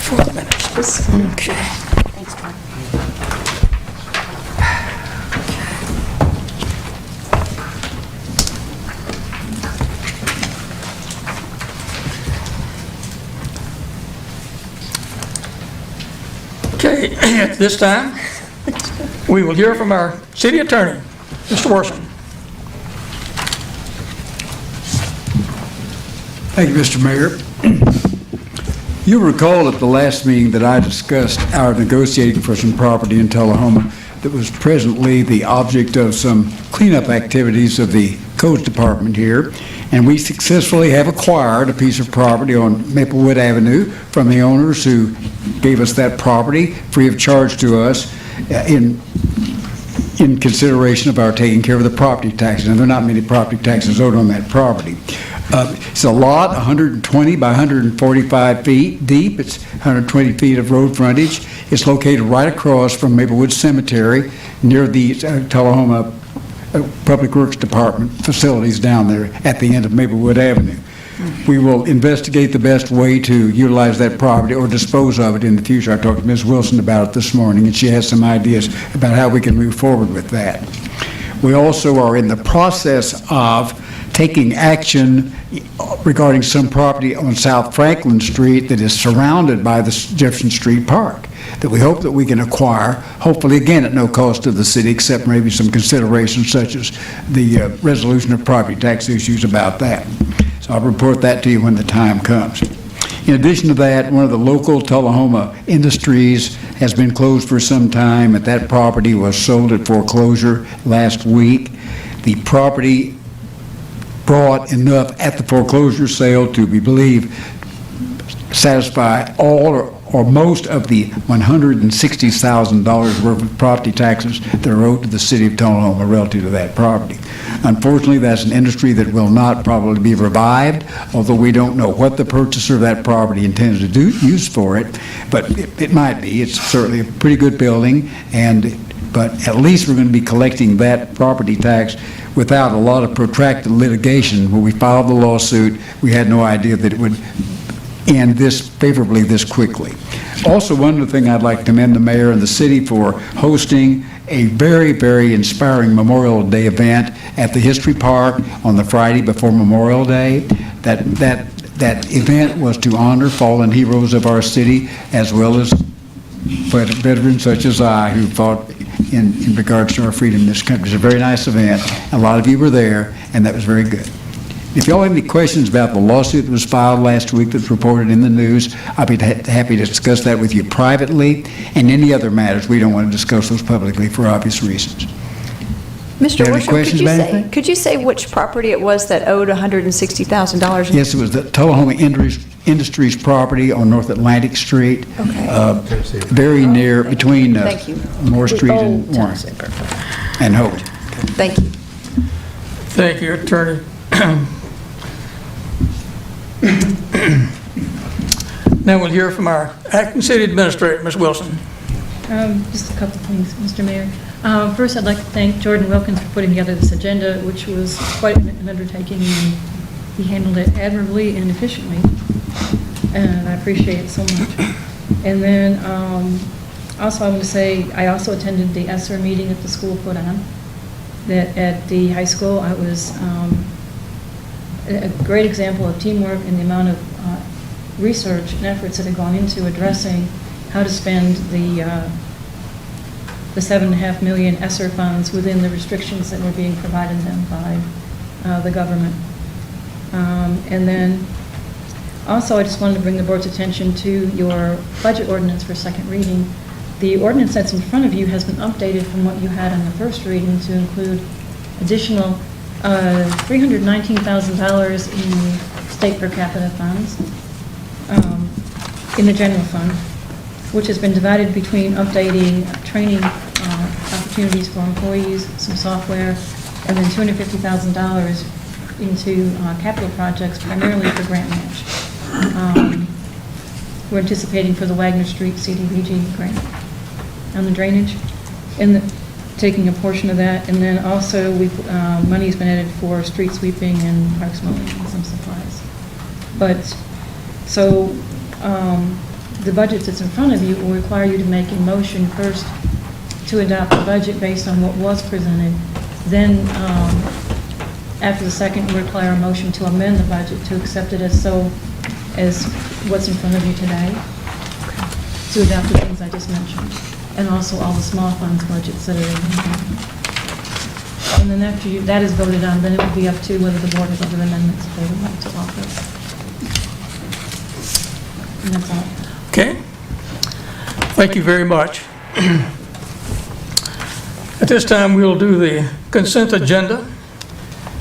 4 minutes. Okay. Thanks, John. Okay, at this time, we will hear from our city attorney, Mr. Worson. Thank you, Mr. Mayor. You'll recall at the last meeting that I discussed our negotiating for some property in Tullahoma that was presently the object of some cleanup activities of the Codes Department here, and we successfully have acquired a piece of property on Maplewood Avenue from the owners who gave us that property free of charge to us in consideration of our taking care of the property taxes. And there are not many property taxes owed on that property. It's a lot, 120 by 145 feet deep. It's 120 feet of road frontage. It's located right across from Maplewood Cemetery near the Tullahoma Public Works Department facilities down there at the end of Maplewood Avenue. We will investigate the best way to utilize that property or dispose of it in the future. I talked to Ms. Wilson about it this morning, and she has some ideas about how we can move forward with that. We also are in the process of taking action regarding some property on South Franklin Street that is surrounded by the Jefferson Street Park that we hope that we can acquire, hopefully again at no cost to the city, except maybe some considerations such as the resolution of property tax issues about that. So I'll report that to you when the time comes. In addition to that, one of the local Tullahoma industries has been closed for some time, and that property was sold at foreclosure last week. The property brought enough at the foreclosure sale to, we believe, satisfy all or most of the $160,000 worth of property taxes that are owed to the city of Tullahoma relative to that property. Unfortunately, that's an industry that will not probably be revived, although we don't know what the purchaser of that property intends to use for it, but it might be. It's certainly a pretty good building, but at least we're going to be collecting that property tax without a lot of protracted litigation. When we filed the lawsuit, we had no idea that it would end this favorably this quickly. Also, one other thing I'd like to commend the mayor and the city for hosting a very, very inspiring Memorial Day event at the History Park on the Friday before Memorial Day. That event was to honor fallen heroes of our city, as well as veterans such as I who fought in regards to our freedom in this country. It's a very nice event. A lot of you were there, and that was very good. If y'all have any questions about the lawsuit that was filed last week that's reported in the news, I'll be happy to discuss that with you privately, and any other matters. We don't want to discuss those publicly for obvious reasons. Mr. You have any Worsham, questions about anything? could you say which property it was that owed $160,000? Yes, it was the Tullahoma Industries property on North Atlantic Street. Okay. Very near, between Thank you. Moore Street and Warren. And Hope. Thank you. Thank you, Attorney. Now we'll hear from our acting city administrator, Ms. Wilson. Just a couple of things, Mr. Mayor. First, I'd like to thank Jordan Wilkins for putting together this agenda, which was quite an undertaking, and he handled it admirably and efficiently, and I appreciate it so much. And then also I want to say I also attended the ESSER meeting that the school put on. That at the high school, I was a great example of teamwork and the amount of research and efforts that have gone into addressing how to spend the $7.5 million ESSER funds within the restrictions that were being provided them by the government. And then also, I just wanted to bring the board's attention to your budget ordinance for second reading. The ordinance that's in front of you has been updated from what you had on the first reading to include additional $319,000 in state per capita funds in the general fund, which has been divided between updating training opportunities for employees, some software, and then $250,000 into capital projects, primarily for grant match. We're anticipating for the Wagner Street CDBG grant on the drainage, and taking a portion of that, and then also money's been added for street sweeping and parks mowing and some supplies. But so the budget that's in front of you will require you to make a motion first to adopt the budget based on what was presented. Then after the second, will require a motion to amend the budget to accept it as what's in front of you today, to adopt the things I just mentioned, and also all the small funds budgets that are in here. And then after that is voted on, then it will be up to whether the board has other amendments they would like to offer. And that's all. Okay. Thank you very much. At this time, we'll do the consent agenda.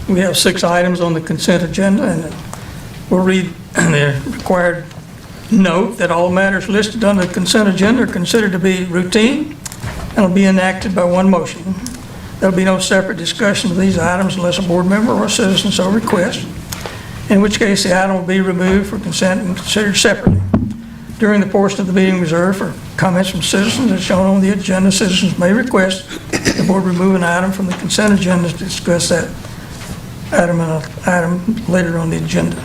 We have 6 items on the consent agenda, and we'll read the required note that all matters listed on the consent agenda are considered to be routine and will be enacted by one motion. There will be no separate discussion of these items unless a board member or a citizen so requests, in which case the item will be removed for consent and considered separately. During the portion of the meeting reserved for comments from citizens as shown on the agenda, citizens may request the board remove an item from the consent agenda to discuss that item later on the agenda.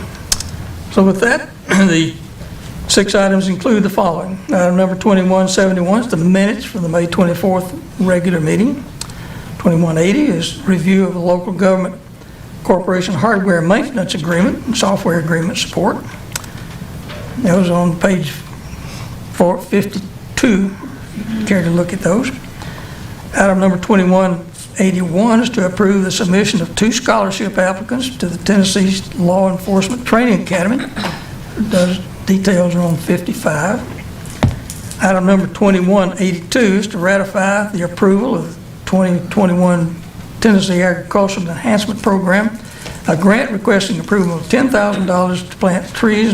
So with that, the 6 items include the following. Item number 2171 is the minutes for the May 24th regular meeting. 2180 is review of the local government corporation hardware maintenance agreement and software agreement support. That was on page 452. Care to look at those? Item number 2181 is to approve the submission of 2 scholarship applicants to the Tennessee Law Enforcement Training Academy. Those details are on 55. Item number 2182 is to ratify the approval of 2021 Tennessee Agricultural Enhancement Program, a grant requesting approval of $10,000 to plant trees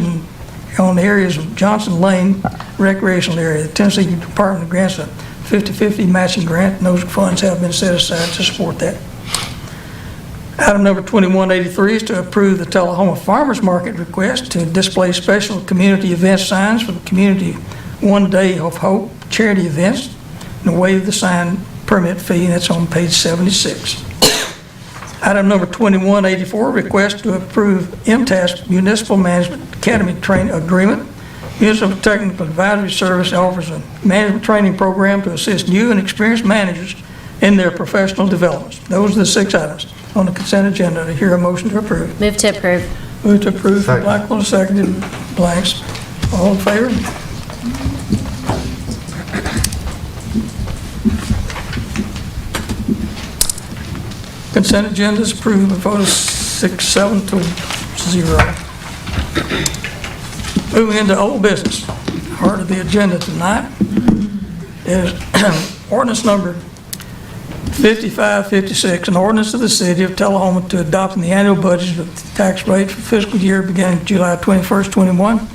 on the areas of Johnson Lane recreational area. The Tennessee Department of Grants a 50/50 matching grant, and those funds have been set aside to support that. Item number 2183 is to approve the Tullahoma Farmers Market request to display special community event signs for the Community One Day of Hope charity events and waive the sign permit fee, and that's on page 76. Item number 2184, request to approve MTAS Municipal Management Academy Training Agreement. Municipal Technical Advisory Service offers a management training program to assist new and experienced managers in their professional developments. Those are the 6 items on the consent agenda. To hear a motion to approve. Move to approve. Move to approve from Second. Blackwell, seconded Blanks. All in favor? Consent agenda is approved by a vote of 6-7 to 0. Moving into old business. Heart of the agenda tonight is ordinance number 5556, an ordinance of the city of Tullahoma to adopt the annual budget of the tax rate for fiscal year beginning July 21st, 21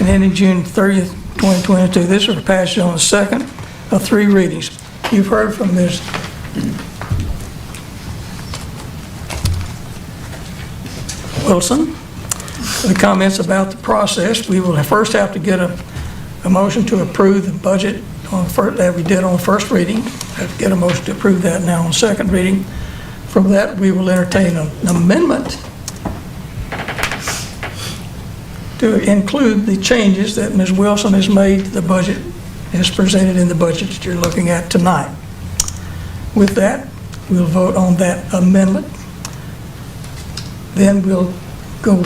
and ending June 30th, 2022. This is passed on the second of 3 readings. You've heard from Ms. Wilson the comments about the process. We will first have to get a motion to approve the budget that we did on first reading. Have to get a motion to approve that now on second reading. From that, we will entertain an amendment to include the changes that Ms. Wilson has made to the budget, as presented in the budget that you're looking at tonight. With that, we'll vote on that amendment. Then we'll go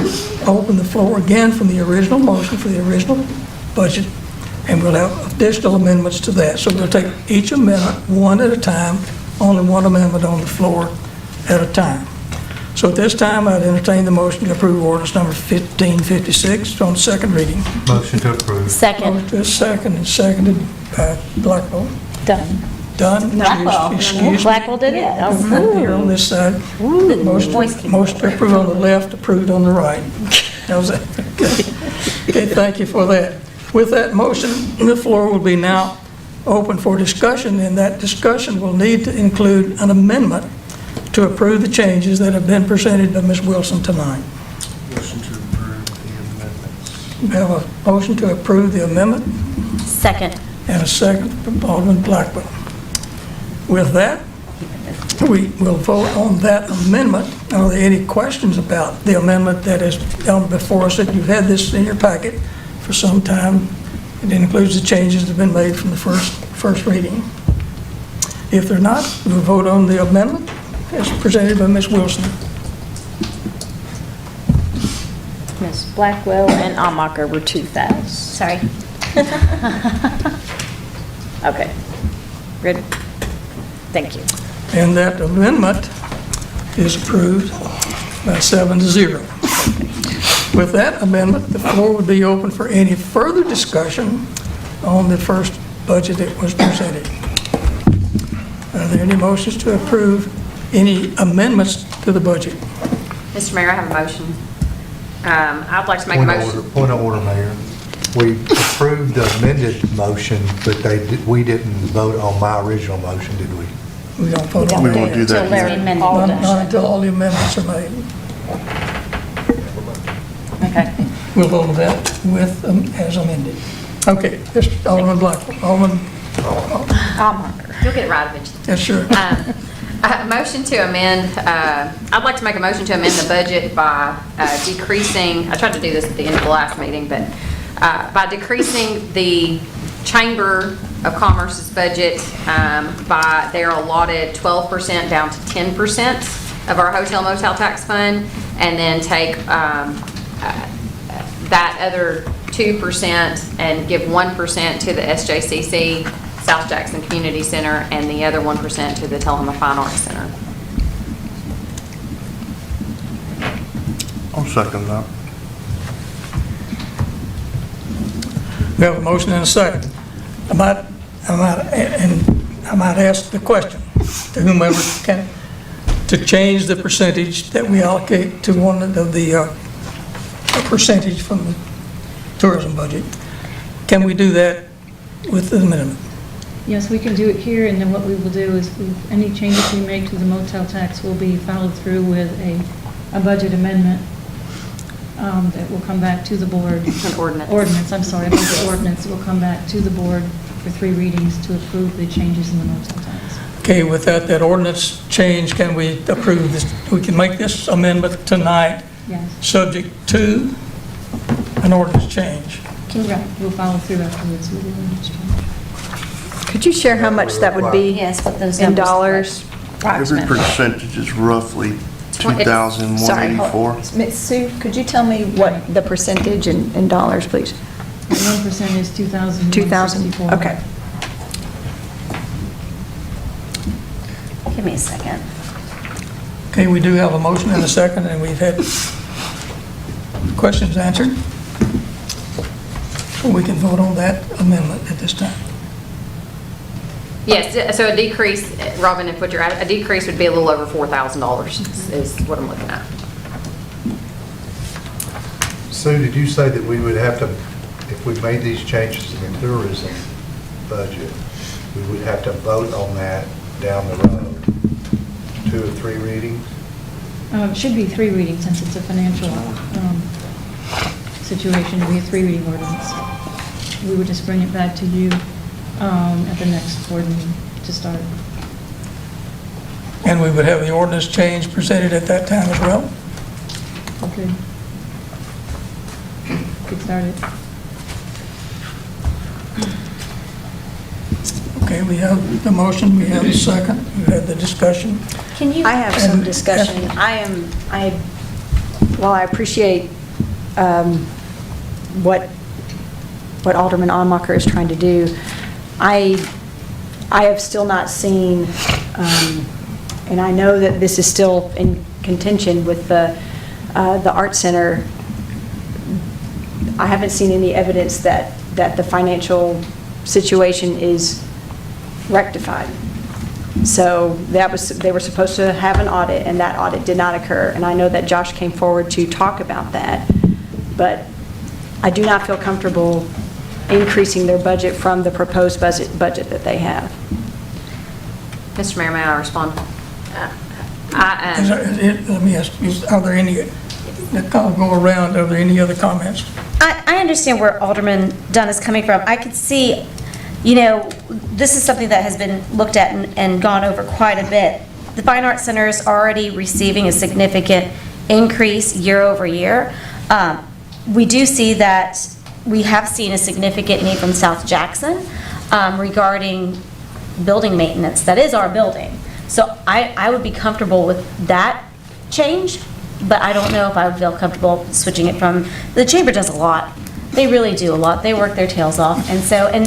open the floor again from the original motion for the original budget, and we'll have additional amendments to that. So we'll take each amendment one at a time, only one amendment on the floor at a time. So at this time, I'd entertain the motion to approve ordinance number 1556 on second reading. Motion to approve. Second. Motion to second and seconded by Blackwell. Done. Done. Blackwell. Excuse me. Blackwell did it. Here on this side. Motion to approve on the left, approved on the right. How's that? Okay, thank you for that. With that motion, the floor will be now open for discussion, and that discussion will need to include an amendment to approve the changes that have been presented by Ms. Wilson tonight. Motion to approve the amendments. We have a motion to approve the amendment Second. and a second from Alderman Blackwell. With that, we will vote on that amendment. Are there any questions about the amendment that is down before us? That you've had this in your packet for some time. It includes the changes that have been made from the first reading. If they're not, we'll vote on the amendment as presented by Ms. Wilson. Ms. Blackwell and Amacher were too fast. Sorry. Okay. Good. Thank you. And that amendment is approved by 7-0. With that amendment, the floor would be open for any further discussion on the first budget that was presented. Are there any motions to approve any amendments to the budget? Mr. Mayor, I have a motion. I'd like to make a motion. Point of order, Mayor. We approved the amended motion, but we didn't vote on my original motion, did we? We don't vote on We that. won't do that yet. Not until all the amendments are made. Okay. We'll vote on that with, as amended. Okay, this Alderman Blackwell. Alderman, Amacher. You'll get it right eventually. yes, sure. Motion to amend, I'd like to make a motion to amend the budget by decreasing, I tried to do this at the end of the last meeting, but by decreasing the Chamber of Commerce's budget by their allotted 12% down to 10% of our hotel motel tax fund, and then take that other 2% and give 1% to the SJCC, South Jackson Community Center, and the other 1% to the Tullahoma Fine Arts Center. I'll second that. We have a motion and a second. I might ask the question to whomever can, to change the percentage that we allocate to one of the percentage from the tourism budget. Can we do that with the amendment? Yes, we can do it here, and then what we will do is, any changes we make to the motel tax will be followed through with a budget amendment that will come back to the board. An ordinance. Ordinance, I'm sorry, about the ordinance will come back to the board for 3 readings to approve the changes in the motel tax. Okay, without that ordinance change, can we approve this? We can make this amendment tonight, Yes. subject to an ordinance change. Right, we'll follow through afterwards with the ordinance change. Could you share how much that would be Yes, what those in numbers dollars? Every percentage is roughly Sorry, 2,184. Ms. Sue, could you tell me what the percentage in dollars, please? 1% is 2,000. 2,000, okay. Give me a second. Okay, we do have a motion and a second, and we've had questions answered. So we can vote on that amendment at this time. Yes, so a decrease, Robin, if what you're at, a decrease would be a little over $4,000 is what I'm looking at. Sue, did you say that we would have to, if we made these changes in the tourism budget, we would have to vote on that down the road? 2 or 3 readings? It should be 3 readings since it's a financial situation. It'll be a 3-reading ordinance. We would just bring it back to you at the next board meeting to start. And we would have the ordinance change presented at that time as well? Okay. Get started. Okay, we have the motion, we have the second, we have the discussion. Can you? I have some And- discussion. While I appreciate what Alderman Onmacher is trying to do, I have still not seen, and I know that this is still in contention with the Art Center, I haven't seen any evidence that the financial situation is rectified. So they were supposed to have an audit, and that audit did not occur. And I know that Josh came forward to talk about that, but I do not feel comfortable increasing their budget from the proposed budget that they have. Mr. Mayor, may I respond? Let me ask, are there any, I'll go around, are there any other comments? I understand where Alderman Dunn is coming from. I could see, this is something that has been looked at and gone over quite a bit. The Fine Arts Center is already receiving a significant increase year over year. We do see that we have seen a significant need from South Jackson regarding building maintenance. That is our building. So I would be comfortable with that change, but I don't know if I would feel comfortable switching it from, the Chamber does a lot. They really do a lot. They work their tails off. And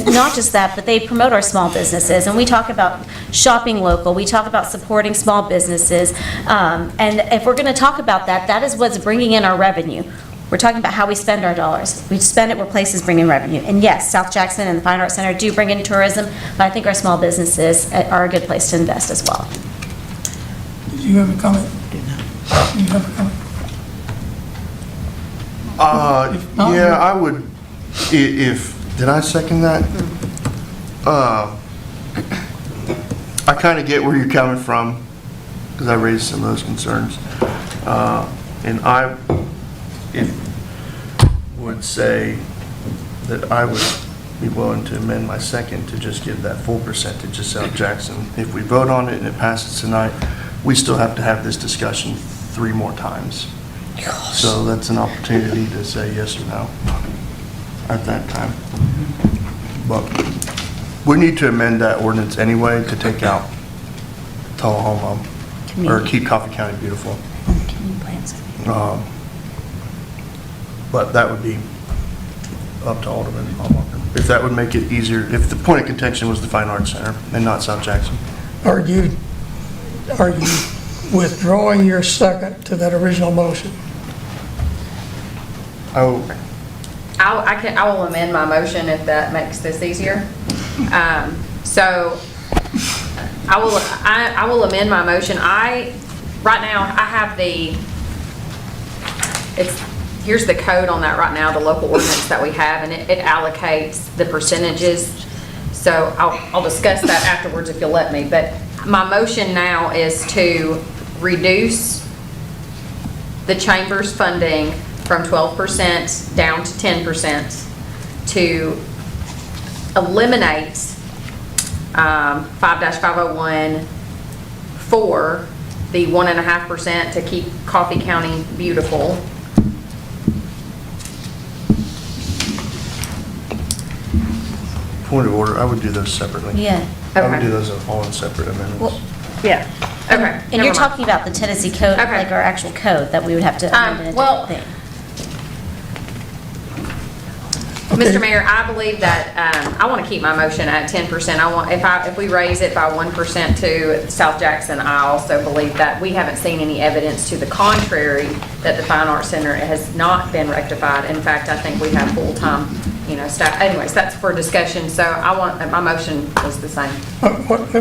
not just that, but they promote our small businesses. And we talk about shopping local. We talk about supporting small businesses. And if we're going to talk about that, that is what's bringing in our revenue. We're talking about how we spend our dollars. We spend it where places bring in revenue. And yes, South Jackson and the Fine Arts Center do bring in tourism, but I think our small businesses are a good place to invest as well. Do you have a comment? You have a comment? Yeah, I would, did I second that? I kind of get where you're coming from, because I raised some of those concerns. And I would say that I would be willing to amend my second to just give that full percentage to South Jackson. If we vote on it and it passes tonight, we still have to have this discussion 3 more times. So that's an opportunity to say yes or no at that time. But we need to amend that ordinance anyway to take out Tullahoma, or keep Coffee County beautiful. But that would be up to Alderman Onmacher. If that would make it easier, if the point of contention was the Fine Arts Center and not South Jackson. Are you withdrawing your second to that original motion? I will amend my motion if that makes this easier. So I will amend my motion. Right now, I have here's the code on that right now, the local ordinance that we have, and it allocates the percentages. So I'll discuss that afterwards if you'll let me. But my motion now is to reduce the chamber's funding from 12% down to 10%, to eliminate 5-501 for the 1.5% to keep Coffee County beautiful. Point of order, I would do those separately. Yeah. I would Okay. do those all in separate amendments. Well, Yeah. Okay. and you're talking about the Tennessee code, Okay. like our actual code, that we would have to amend in a well, different thing. Mr. Mayor, I believe that, I want to keep my motion at 10%. If we raise it by 1% to South Jackson, I also believe that we haven't seen any evidence to the contrary that the Fine Arts Center has not been rectified. In fact, I think we have full-time, staff. Anyways, that's for discussion, so my motion is the same.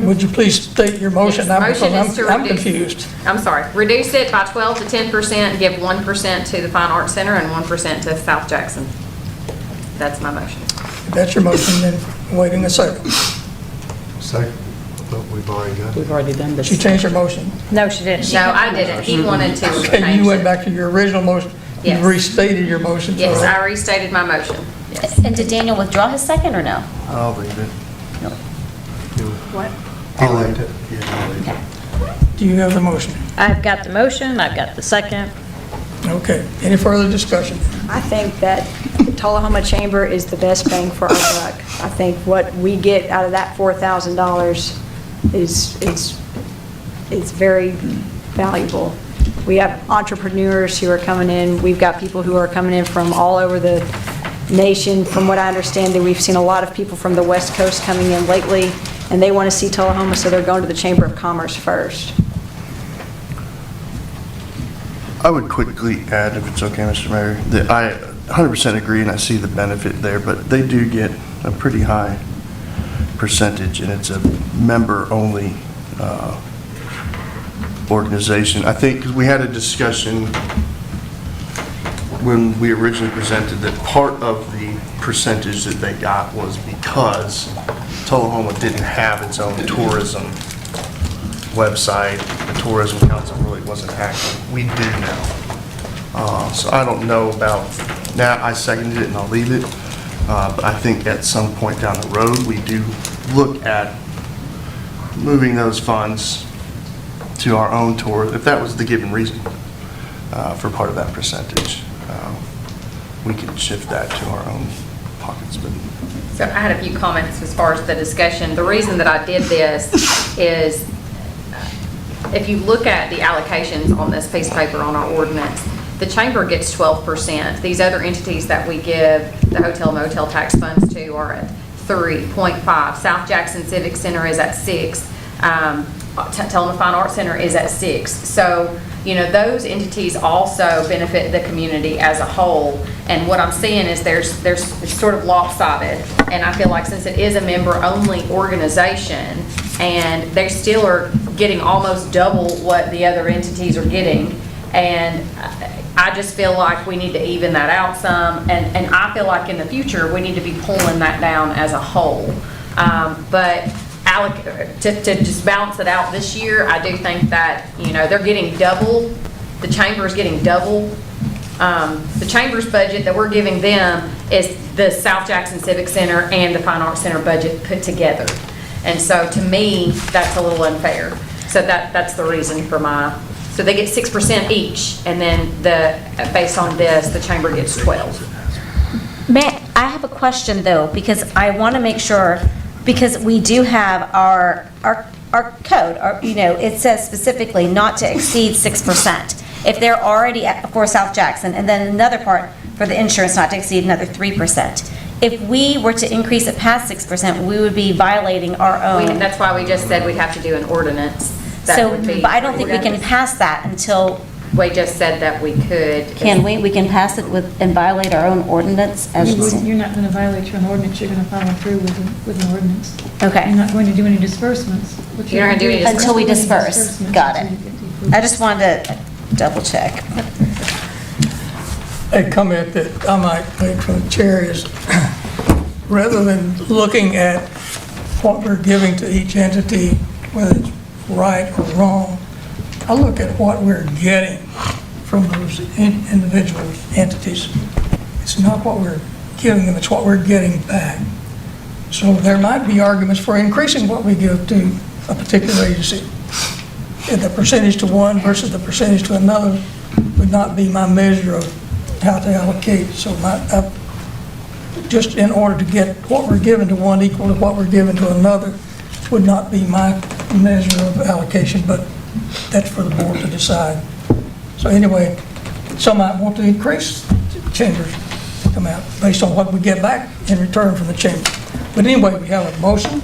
Would you please state your motion? Yes, Because motion is to I'm reduce- confused. I'm sorry, reduce it by 12 to 10%, give 1% to the Fine Arts Center and 1% to South Jackson. That's my motion. If that's your motion, then waiting a second. Second, but we've already done it. We've already done this. She changed her motion. No, she didn't. No, I didn't. He wanted to Okay, change you went it. back to your original motion. You Yes. restated your motion. so- Yes, I restated my motion. Yes. And did Daniel withdraw his second or no? I'll leave it. What? I'll leave it. Yeah, I'll leave it. Do you have the motion? I've got the motion, I've got the second. Okay. Any further discussion? I think that Tullahoma Chamber is the best bang for our buck. I think what we get out of that $4,000 is very valuable. We have entrepreneurs who are coming in. We've got people who are coming in from all over the nation. From what I understand, that we've seen a lot of people from the West Coast coming in lately, and they want to see Tullahoma, so they're going to the Chamber of Commerce first. I would quickly add, if it's okay, Mr. Mayor, that I 100% agree and I see the benefit there, but they do get a pretty high percentage, and it's a member-only organization. I think, because we had a discussion when we originally presented that part of the percentage that they got was because Tullahoma didn't have its own tourism website. The Tourism Council really wasn't active. We do now. So I don't know about that. I seconded it and I'll leave it. But I think at some point down the road, we do look at moving those funds to our own tour, if that was the given reason for part of that percentage. We can shift that to our own pockets. But So I had a few comments as far as the discussion. The reason that I did this is if you look at the allocations on this piece of paper on our ordinance, the chamber gets 12%. These other entities that we give the hotel motel tax funds to are at 3.5. South Jackson Civic Center is at 6. Tullahoma Fine Arts Center is at 6. So, those entities also benefit the community as a whole. And what I'm seeing is it's sort of lopsided. And I feel like since it is a member-only organization, and they still are getting almost double what the other entities are getting, and I just feel like we need to even that out some, and I feel like in the future, we need to be pulling that down as a whole. But to just balance it out this year, I do think that, they're getting double, the chamber is getting double. The chamber's budget that we're giving them is the South Jackson Civic Center and the Fine Arts Center budget put together. And so to me, that's a little unfair. So that's the reason for so they get 6% each, and then based on this, the chamber gets 12. I have a question though, because I want to make sure, because we do have our code, it says specifically not to exceed 6%. If they're already for South Jackson, and then another part for the insurance not to exceed another 3%. If we were to increase it past 6%, we would be violating our own. That's why we just said we'd have to do an ordinance. That So, would be- but I don't think we can pass that until we just said that we could. Can we? We can pass it with, and violate our own ordinance as You're not going to violate your own ordinance, you're going to follow through with an ordinance. Okay. You're not going to do any disbursements. What You're not gonna do any Until we disperse. disbursements Got it. until you get the approval. I just wanted to double check. A comment that I might make from the chair is, rather than looking at what we're giving to each entity, whether it's right or wrong, I look at what we're getting from those individual entities. It's not what we're giving them, it's what we're getting back. So there might be arguments for increasing what we give to a particular agency. And the percentage to one versus the percentage to another would not be my measure of how to allocate. So just in order to get what we're giving to one equal to what we're giving to another would not be my measure of allocation, but that's for the board to decide. So anyway, some might want to increase the chamber's amount based on what we get back in return from the chamber. But anyway, we have a motion,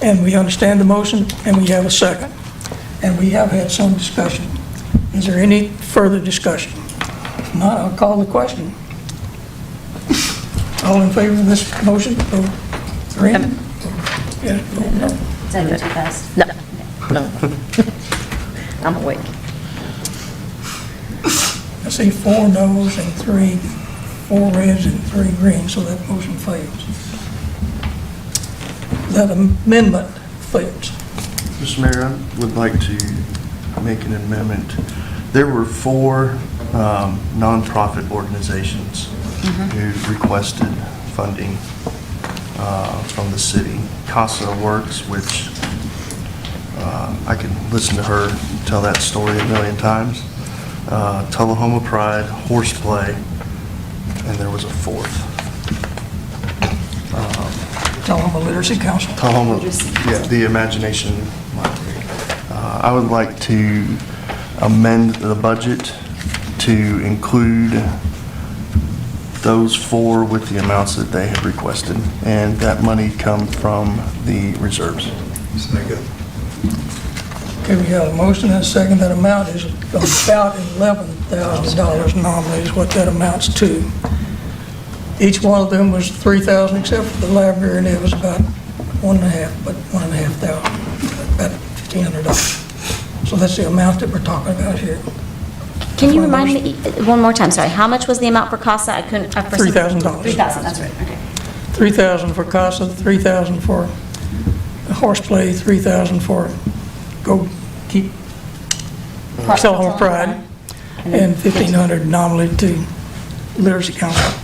and we understand the motion, and we have a second. And we have had some discussion. Is there any further discussion? If not, I'll call the question. All in favor of this motion, vote green? Yeah, vote no. Is that go too fast? No. I'm awake. I see 4 noes and 4 reds and 3 greens, so that motion fails. That amendment fails. Mr. Mayor, I would like to make an amendment. There were 4 nonprofit organizations who requested funding from the city. Casa Works, which I can listen to her tell that story a million times. Tullahoma Pride, Horseplay, and there was a 4th. Tullahoma Literacy Council. Tullahoma, yeah, the Imagination Library. I would like to amend the budget to include those 4 with the amounts that they have requested, and that money come from the reserves. Second. Okay, we have a motion and a second. That amount is about $11,000 nominally is what that amounts to. Each one of them was $3,000 except for the library, and it was about $1,500, about $1,500. So that's the amount that we're talking about here. Can you remind me one more time, sorry, how much was the amount for CASA? I couldn't. $3,000. $3,000, that's right, okay. $3,000 for CASA, $3,000 for Horseplay, $3,000 for Go Keep Tullahoma Pride, and $1,500 nominally to Literacy Council.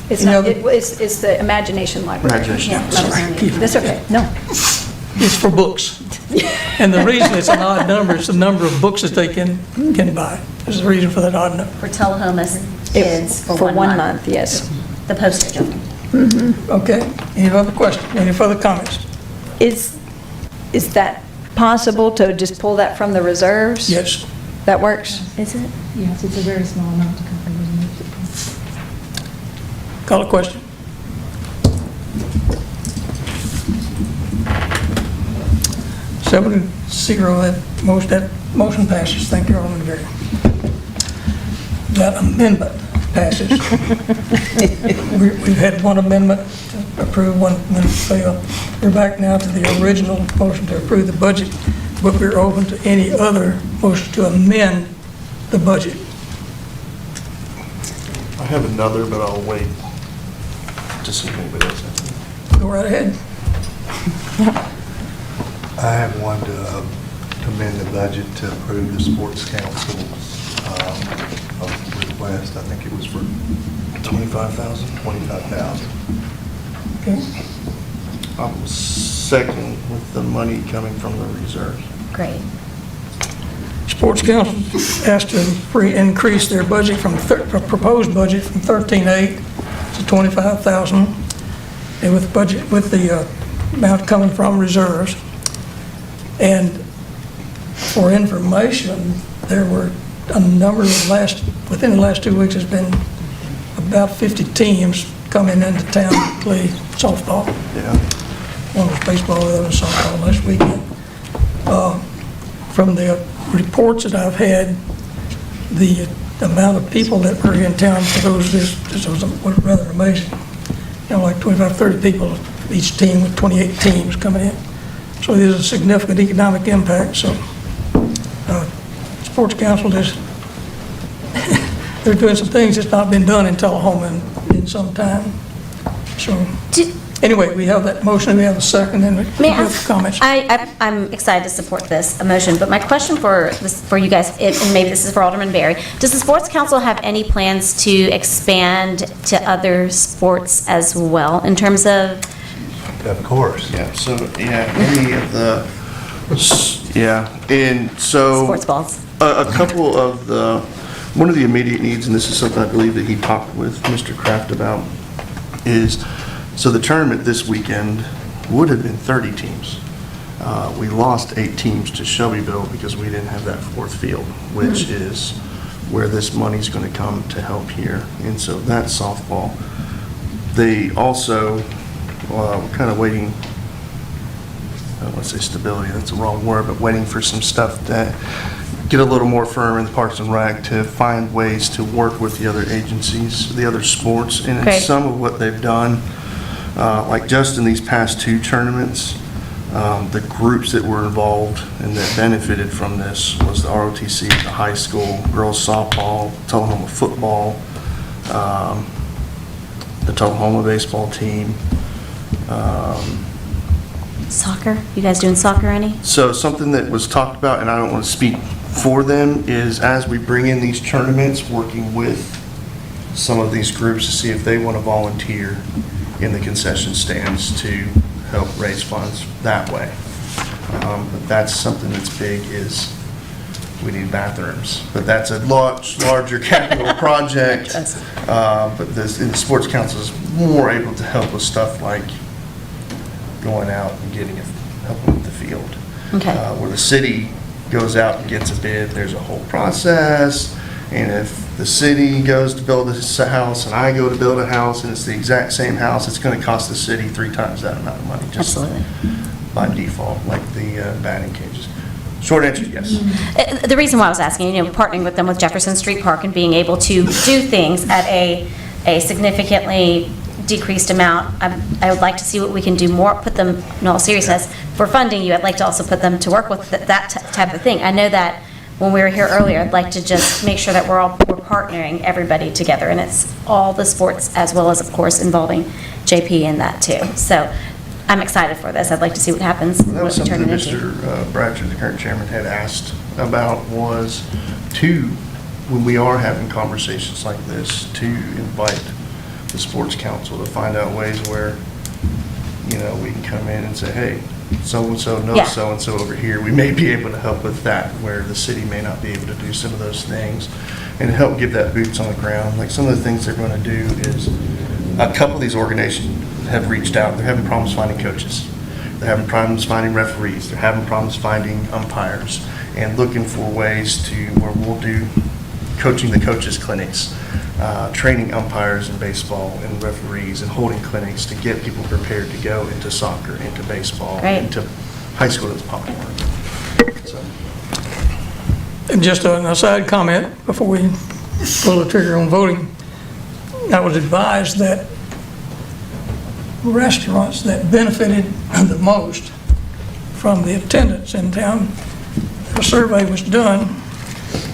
It's Any not, other- it's the Imagination Library. Imagination. Yeah, that's okay. No. It's for books. And the reason it's an odd number is the number of books that they can buy. There's a reason for that odd number. For Tullahoma's kids for 1 1 month. month, yes. The postage of them. Okay, any other questions, any further comments? Is that possible to just pull that from the reserves? Yes. That works? Is it? Yes, it's a very small amount to come from those emergency. Call a question. Seven to zero, that motion passes. Thank you, Alderman Gary. That amendment passes. We've had one amendment to approve, one amendment fail. We're back now to the original motion to approve the budget, but we're open to any other motion to amend the budget. I have another, but I'll wait to see if anybody else has it. Go right ahead. I have one to amend the budget to approve the sports council's request. I think it was for $25,000? $25,000. Okay. I'm second with the money coming from the reserves. Great. Sports Council asked to increase their budget from, proposed budget from $13,800 to $25,000, and with the amount coming from reserves. And for information, there were a number of within the last 2 weeks, there's been about 50 teams coming into town to play softball. Yeah. One was baseball, the other was softball last weekend. From the reports that I've had, the amount of people that were in town for those was rather amazing. You know, like 25, 30 people each team with 28 teams coming in. So there's a significant economic impact. So Sports Council is they're doing some things that's not been done in Tullahoma in some time. So anyway, we have that motion, we have a second, and we have comments. I'm excited to support this motion, but my question for you guys, and maybe this is for Alderman Berry, does the Sports Council have any plans to expand to other sports as well in terms of? Of course. Yeah, so, any of the, and so. Sports balls. A couple of one of the immediate needs, and this is something I believe that he talked with Mr. Kraft about, is, so the tournament this weekend would have been 30 teams. We lost 8 teams to Shelbyville because we didn't have that 4th field, which is where this money's going to come to help here. And so that's softball. They also, we're kind of waiting, I don't want to say stability, that's the wrong word, but waiting for some stuff that get a little more firm in the Parks and Rec to find ways to work with the other agencies, the other sports. And in some of what they've done, like just in these past 2 tournaments, the groups that were involved and that benefited from this was the ROTC, the high school, girls softball, Tullahoma football, the Tullahoma baseball team. Soccer? You guys doing soccer any? So something that was talked about, and I don't want to speak for them, is as we bring in these tournaments, working with some of these groups to see if they want to volunteer in the concession stands to help raise funds that way. But that's something that's big, is we need bathrooms. But that's a larger capital project. But the Sports Council is more able to help with stuff like going out and helping with the field. Okay. Where the city goes out and gets a bid, there's a whole process, and if the city goes to build a house and I go to build a house and it's the exact same house, it's going to cost the city 3 times that amount of money, just by default, like the batting cages. Short answer, yes. The reason why I was asking, partnering with them with Jefferson Street Park and being able to do things at a significantly decreased amount, I would like to see what we can do more, put them, in all seriousness, for funding you, I'd like to also put them to work with that type of thing. I know that when we were here earlier, I'd like to just make sure that we're partnering everybody together, and it's all the sports as well as, of course, involving JP in that too. So I'm excited for this. I'd like to see what happens. That was something that Mr. Bratcher, the current chairman, had asked about, was when we are having conversations like this, to invite the Sports Council to find out ways where, we can come in and say, hey, so-and-so knows so-and-so over here. We may be able to help with that, where the city may not be able to do some of those things, and help give that boots on the ground. Like some of the things they're going to do is, a couple of these organizations have reached out. They're having problems finding coaches. They're having problems finding referees. They're having problems finding umpires, and looking for ways to where we'll do coaching the coaches clinics, training umpires in baseball and referees, and holding clinics to get people prepared to go into soccer, into baseball, into high school that's popular. So. And just an aside comment before we pull the trigger on voting, I was advised that restaurants that benefited the most from the attendance in town, a survey was done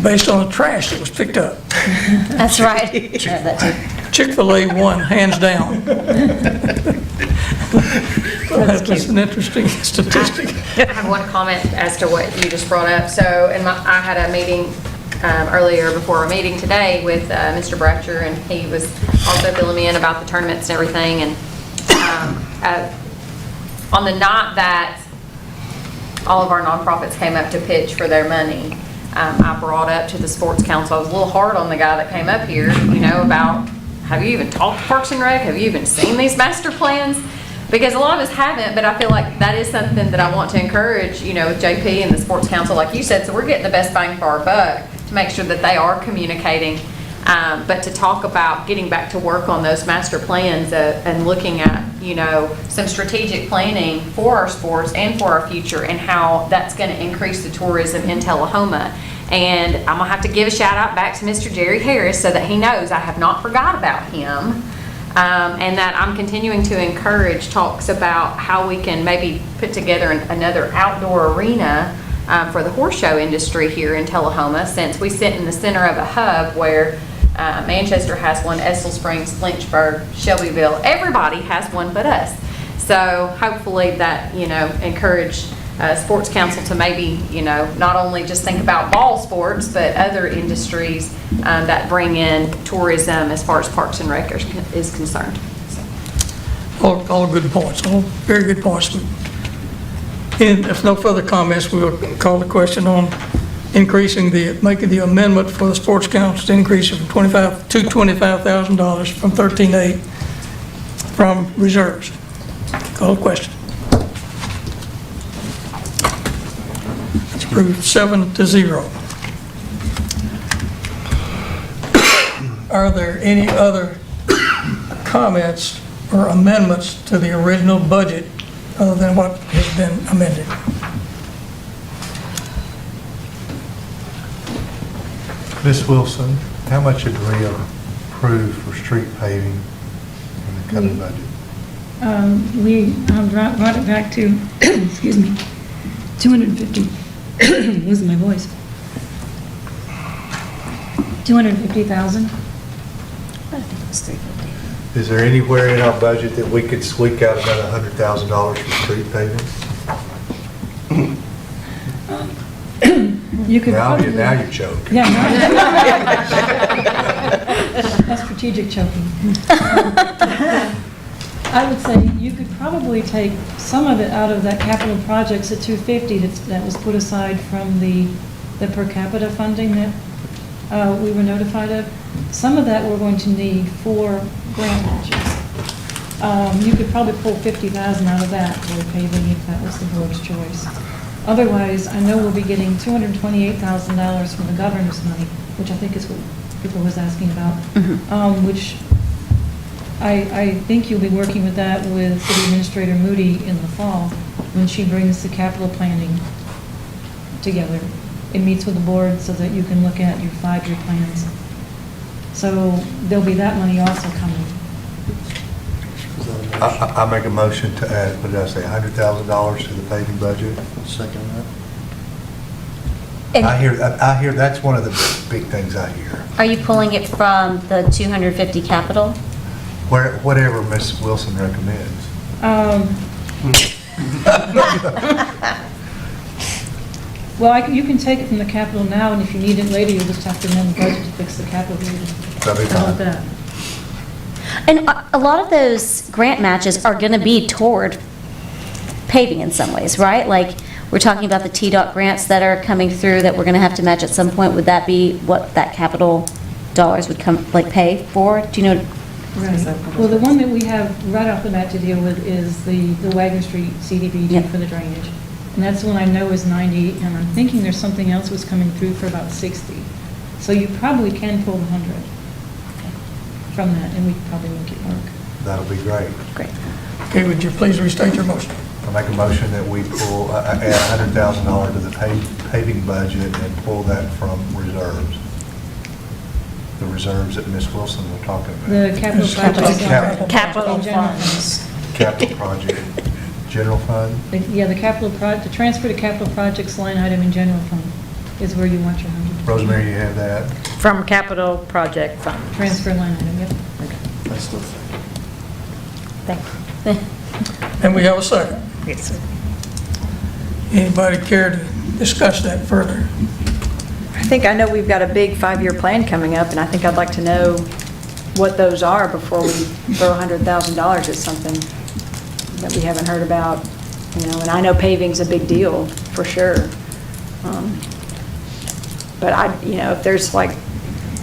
based on the trash that was picked up. That's right. Chick-fil-A won, hands down. That's just an interesting statistic. I have one comment as to what you just brought up. So, I had a meeting earlier before our meeting today with Mr. Bratcher, and he was also filling me in about the tournaments and everything. And on the night that all of our nonprofits came up to pitch for their money, I brought up to the Sports Council, I was a little hard on the guy that came up here, about, have you even talked to Parks and Rec? Have you even seen these master plans? Because a lot of us haven't, but I feel like that is something that I want to encourage, with JP and the Sports Council, like you said, so we're getting the best bang for our buck to make sure that they are communicating. But to talk about getting back to work on those master plans and looking at, some strategic planning for our sports and for our future, and how that's going to increase the tourism in Tullahoma. And I'm gonna have to give a shout out back to Mr. Jerry Harris so that he knows I have not forgot about him. And that I'm continuing to encourage talks about how we can maybe put together another outdoor arena for the horse show industry here in Tullahoma, since we sit in the center of a hub where Manchester has one, Estill Springs, Lynchburg, Shelbyville, everybody has one but us. So hopefully that, encourage Sports Council to maybe, not only just think about ball sports, but other industries that bring in tourism as far as Parks and Rec is concerned. All good points, all very good points. And if no further comments, we'll call the question on making the amendment for the Sports Council to increase it from $25,000 from 13.8 from reserves. Call the question. It's approved 7-0. Are there any other comments or amendments to the original budget other than what has been amended? Ms. Wilson, how much did we approve for street paving in the coming budget? We brought it back to, excuse me, 250, losing my voice. 250,000. I think it was 350. Is there anywhere in our budget that we could squeak out another $100,000 for street paving? You could Now probably- you're choking. Yeah. That's strategic choking. I would say you could probably take some of it out of that capital projects at 250 that was put aside from the per capita funding that we were notified of. Some of that we're going to need for grant matches. You could probably pull 50,000 out of that for paving if that was the board's choice. Otherwise, I know we'll be getting $228,000 from the governor's money, which I think is what people was asking about, which I think you'll be working with that with City Administrator Moody in the fall when she brings the capital planning together. It meets with the board so that you can look at your 5-year plans. So there'll be that money also coming. I make a motion to add, what did I say, $100,000 to the paving budget? Second that. And I hear that's one of the big things I hear. are you pulling it from the 250 capital? Whatever Ms. Wilson recommends. Well, you can take it from the capital now, and if you need it later, you'll just have to amend the budget to fix the capital later. That'd be How about fine. that? And a lot of those grant matches are going to be toward paving in some ways, right? Like, we're talking about the TDOT grants that are coming through that we're going to have to match at some point. Would that be what that capital dollars would pay for? Do you know? Right. Well, the one that we have right off the bat to deal with is the Wagner Street CDBG for the drainage. And that's the one I know is 90, and I'm thinking there's something else was coming through for about 60. So you probably can pull the 100 from that, and we could probably make it work. That'll be great. Great. Okay, would you please restate your motion? I make a motion that we pull, add $100,000 to the paving budget and pull that from reserves. The reserves that Ms. Wilson was talking about. The capital projects. Capital General funds. Capital project, general fund? Yeah, the transfer to capital projects line item in general fund is where you want your 100. Rosemary, you have that? From capital project fund. Transfer line item, yep. That's the thing. Thank you. And we have a second. Yes, sir. Anybody care to discuss that further? I think I know we've got a big 5-year plan coming up, and I think I'd like to know what those are before we throw $100,000 at something that we haven't heard about, and I know paving's a big deal, for sure. But if there's like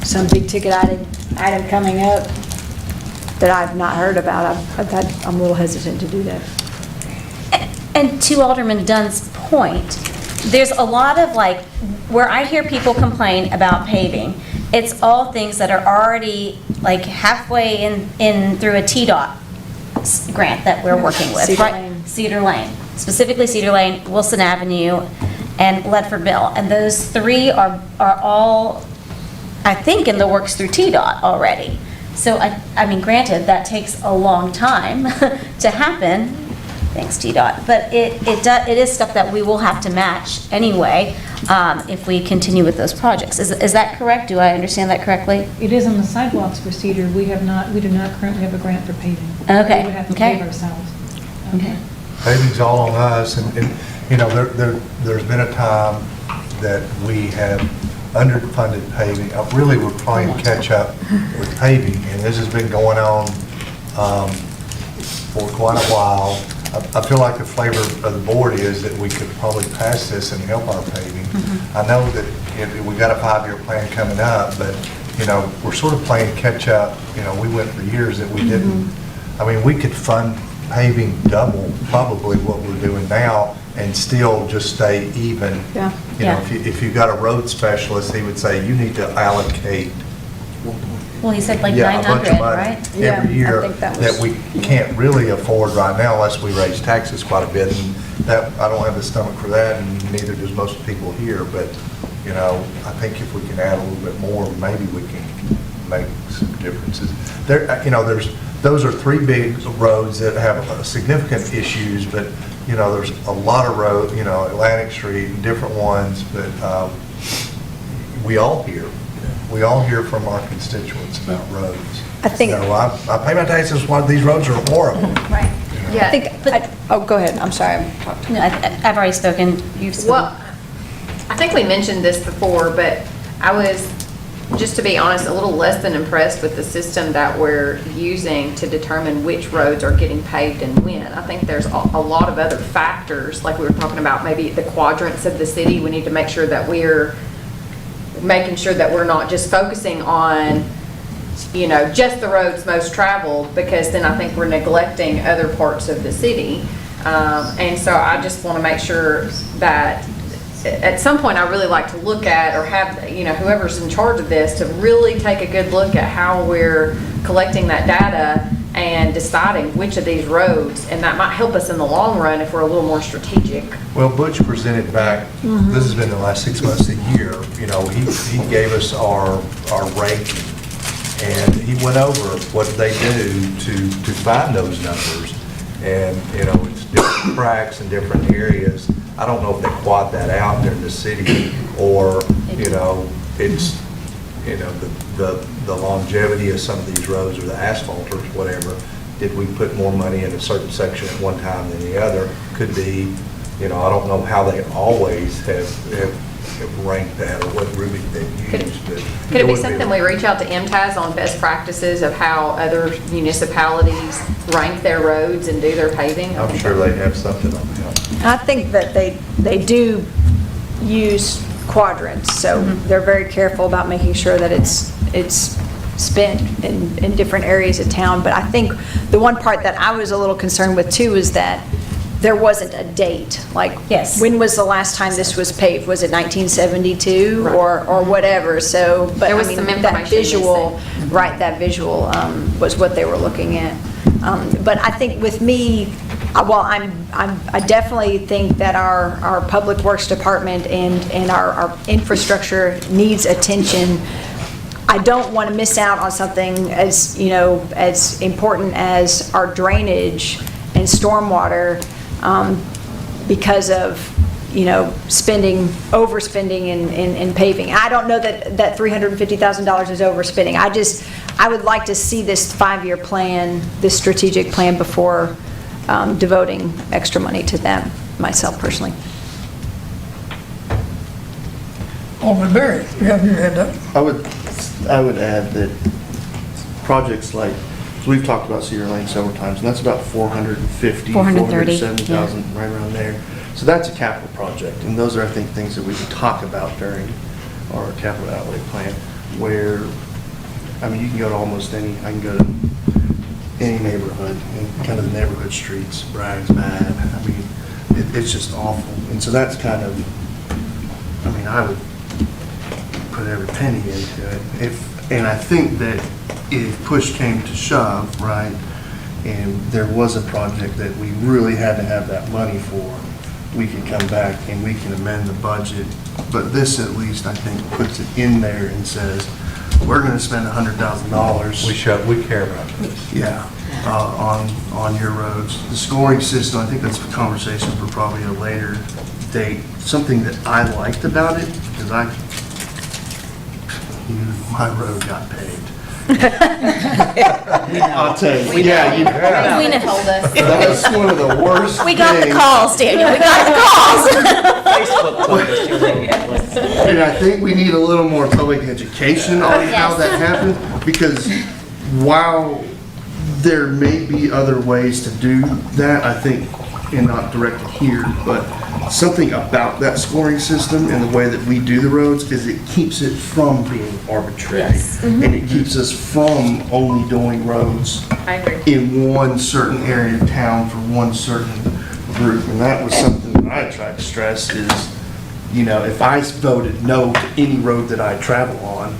some big ticket item coming up that I've not heard about, I'm a little hesitant to do that. And to Alderman Dunn's point, there's a lot of where I hear people complain about paving, it's all things that are already halfway in through a TDOT grant that we're working with, Cedar right? Lane. Cedar Lane, specifically Cedar Lane, Wilson Avenue, and Ledford Mill. And those three are all, I think, in the works through TDOT already. So, I mean, granted, that takes a long time to happen, thanks TDOT, but it is stuff that we will have to match anyway if we continue with those projects. Is that correct? Do I understand that correctly? It is on the sidewalks procedure. We do not currently have a grant for paving. Okay, We would have to okay. pave ourselves. Okay. Paving's all on us, and you know, there's been a time that we have underfunded paving. Really, we're playing catch up with paving, and this has been going on for quite a while. I feel like the flavor of the board is that we could probably pass this and help our paving. I know that we got a 5-year plan coming up, but, you know, we're sort of playing catch up. You know, we went for years that we didn't. I mean, we could fund paving double probably what we're doing now and still just stay even. Yeah. You know, if you got a road specialist, he would say, you need to allocate Well, he said like a bunch 900, of money right? every I year think that that we can't really afford right now unless we raise taxes quite a bit. And that, I don't have the stomach for that, and neither does most people here. But, you know, I think if we can add a little bit more, maybe we can make some differences. There, you know, those are 3 big roads that have significant issues, but, you know, there's a lot of roads, you know, Atlantic Street, different ones, but we all hear from our constituents about roads. I think- You know, I pay my taxes, why these roads are horrible. Right. Yeah. I think, oh, go ahead, I'm sorry. I'm talking. No, I've already spoken. You've spoken. Well, I think we mentioned this before, but I was, just to be honest, a little less than impressed with the system that we're using to determine which roads are getting paved and when. I think there's a lot of other factors, like we were talking about, maybe the quadrants of the city. We need to make sure that we're making sure that we're not just focusing on, you know, just the roads most traveled, because then I think we're neglecting other parts of the city. And so I just want to make sure that at some point I really like to look at, or have, you know, whoever's in charge of this to really take a good look at how we're collecting that data and deciding which of these roads, and that might help us in the long run if we're a little more strategic. Well, Butch presented back, this has been the last 6 months, a year, you know, he gave us our ranking, and he went over what they do to find those numbers. And, you know, it's different tracks in different areas. I don't know if they quad that out there in the city, or, you know, it's, you know, the longevity of some of these roads, or the asphalt, or whatever. Did we put more money in a certain section at one time than the other? Could be, you know, I don't know how they always have ranked that, or what rubric they've used. But Could it be would something we reach out to MTAS on best practices of how other municipalities rank their roads and do their paving? I'm sure they have something on that. I think that they do use quadrants, so they're very careful about making sure that it's spent in different areas of town. But I think the one part that I was a little concerned with too is that there wasn't a date. Like, Yes. when was the last time this was paved? Was it 1972 or whatever? So, but There I was mean, some that information visual, right, that visual was what they were looking at. But I think with me, well, I definitely think that our Public Works Department and our infrastructure needs attention. I don't want to miss out on something as, you know, as important as our drainage and stormwater, because of, you know, overspending in paving. I don't know that $350,000 is overspending. I would like to see this 5-year plan, this strategic plan, before devoting extra money to them, myself personally. Alderman Berry, you have your hand up. I would add that projects like, we've talked about Cedar Lane several times, and that's about 450, 430, 470,000, right around there. So that's a capital project, and those are, I think, things that we can talk about during our capital outlay plan, where, I mean, you can go to almost any, I can go to any neighborhood, and kind of the neighborhood streets, Bragg's bad, I mean, it's just awful. And so that's kind of, I mean, I would put every penny into it. And I think that if push came to shove, right, and there was a project that we really had to have that money for, we can come back and we can amend the budget. But this at least, I think, puts it in there and says, we're gonna spend $100,000. We care about this. Yeah, on your roads. The scoring system, I think that's a conversation for probably a later date. Something that I liked about it, because my road got paved. I'll tell you, yeah, you Queen told us. that's one of the worst We got the things. calls, Daniel, we got the calls. And I think we need a little more public education on how Yes. that happened, because while there may be other ways to do that, I think, and not directed here, but something about that scoring system and the way that we do the roads is it keeps it from being arbitrary. Yes. And it keeps us from only doing roads I agree. in one certain area of town for one certain group. And that was something that I tried to stress is, you know, if I voted no to any road that I travel on,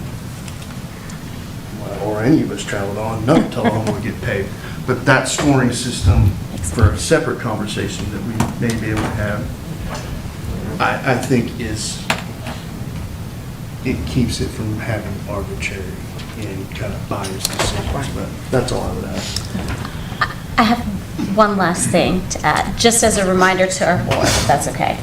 or any of us traveled on, none of Tullahoma would get paved. But that scoring system, for a separate conversation that we may be able to have, I think it keeps it from having arbitrary and kind of biased decisions, but that's all I would ask. I have one last thing to add, just as a reminder to our board, if that's okay.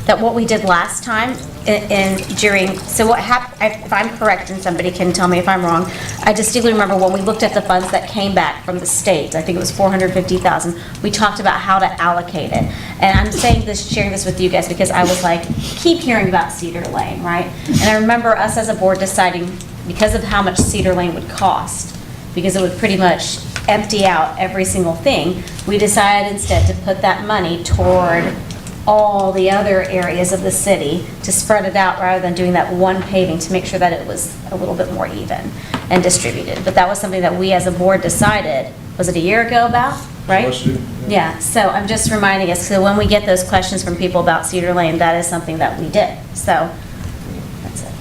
That what we did last time so what happened, if I'm correct and somebody can tell me if I'm wrong, I distinctly remember when we looked at the funds that came back from the state, I think it was $450,000, we talked about how to allocate it. And I'm sharing this with you guys because I was like, keep hearing about Cedar Lane, right? And I remember us as a board deciding, because of how much Cedar Lane would cost, because it would pretty much empty out every single thing, we decided instead to put that money toward all the other areas of the city, to spread it out rather than doing that one paving, to make sure that it was a little bit more even and distributed. But that was something that we as a board decided, was it a year ago about, right? Yeah, so I'm just reminding us, so when we get those questions from people about Cedar Lane, that is something that we did, so that's it.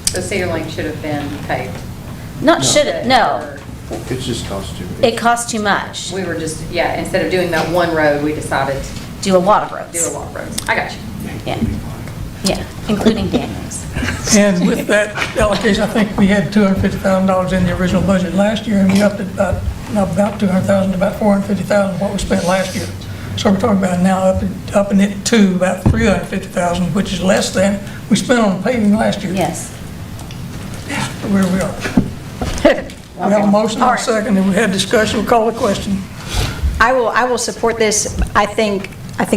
So Cedar Lane should have been paved. Not should have, no, It just costs too much. it cost too much. We were just, yeah, instead of doing that one road, we decided to Do a lot of roads. do a lot of roads. I got you. Yeah, including Daniels. And with that allocation, I think we had $250,000 in the original budget last year, and we upped it about $200,000 to about $450,000 what we spent last year. So we're talking about now upping it to about $350,000, which is less than we spent on paving last year. Yes. Where we are. We have a motion and a second, and we had discussion. We'll call the question. I will support this. I think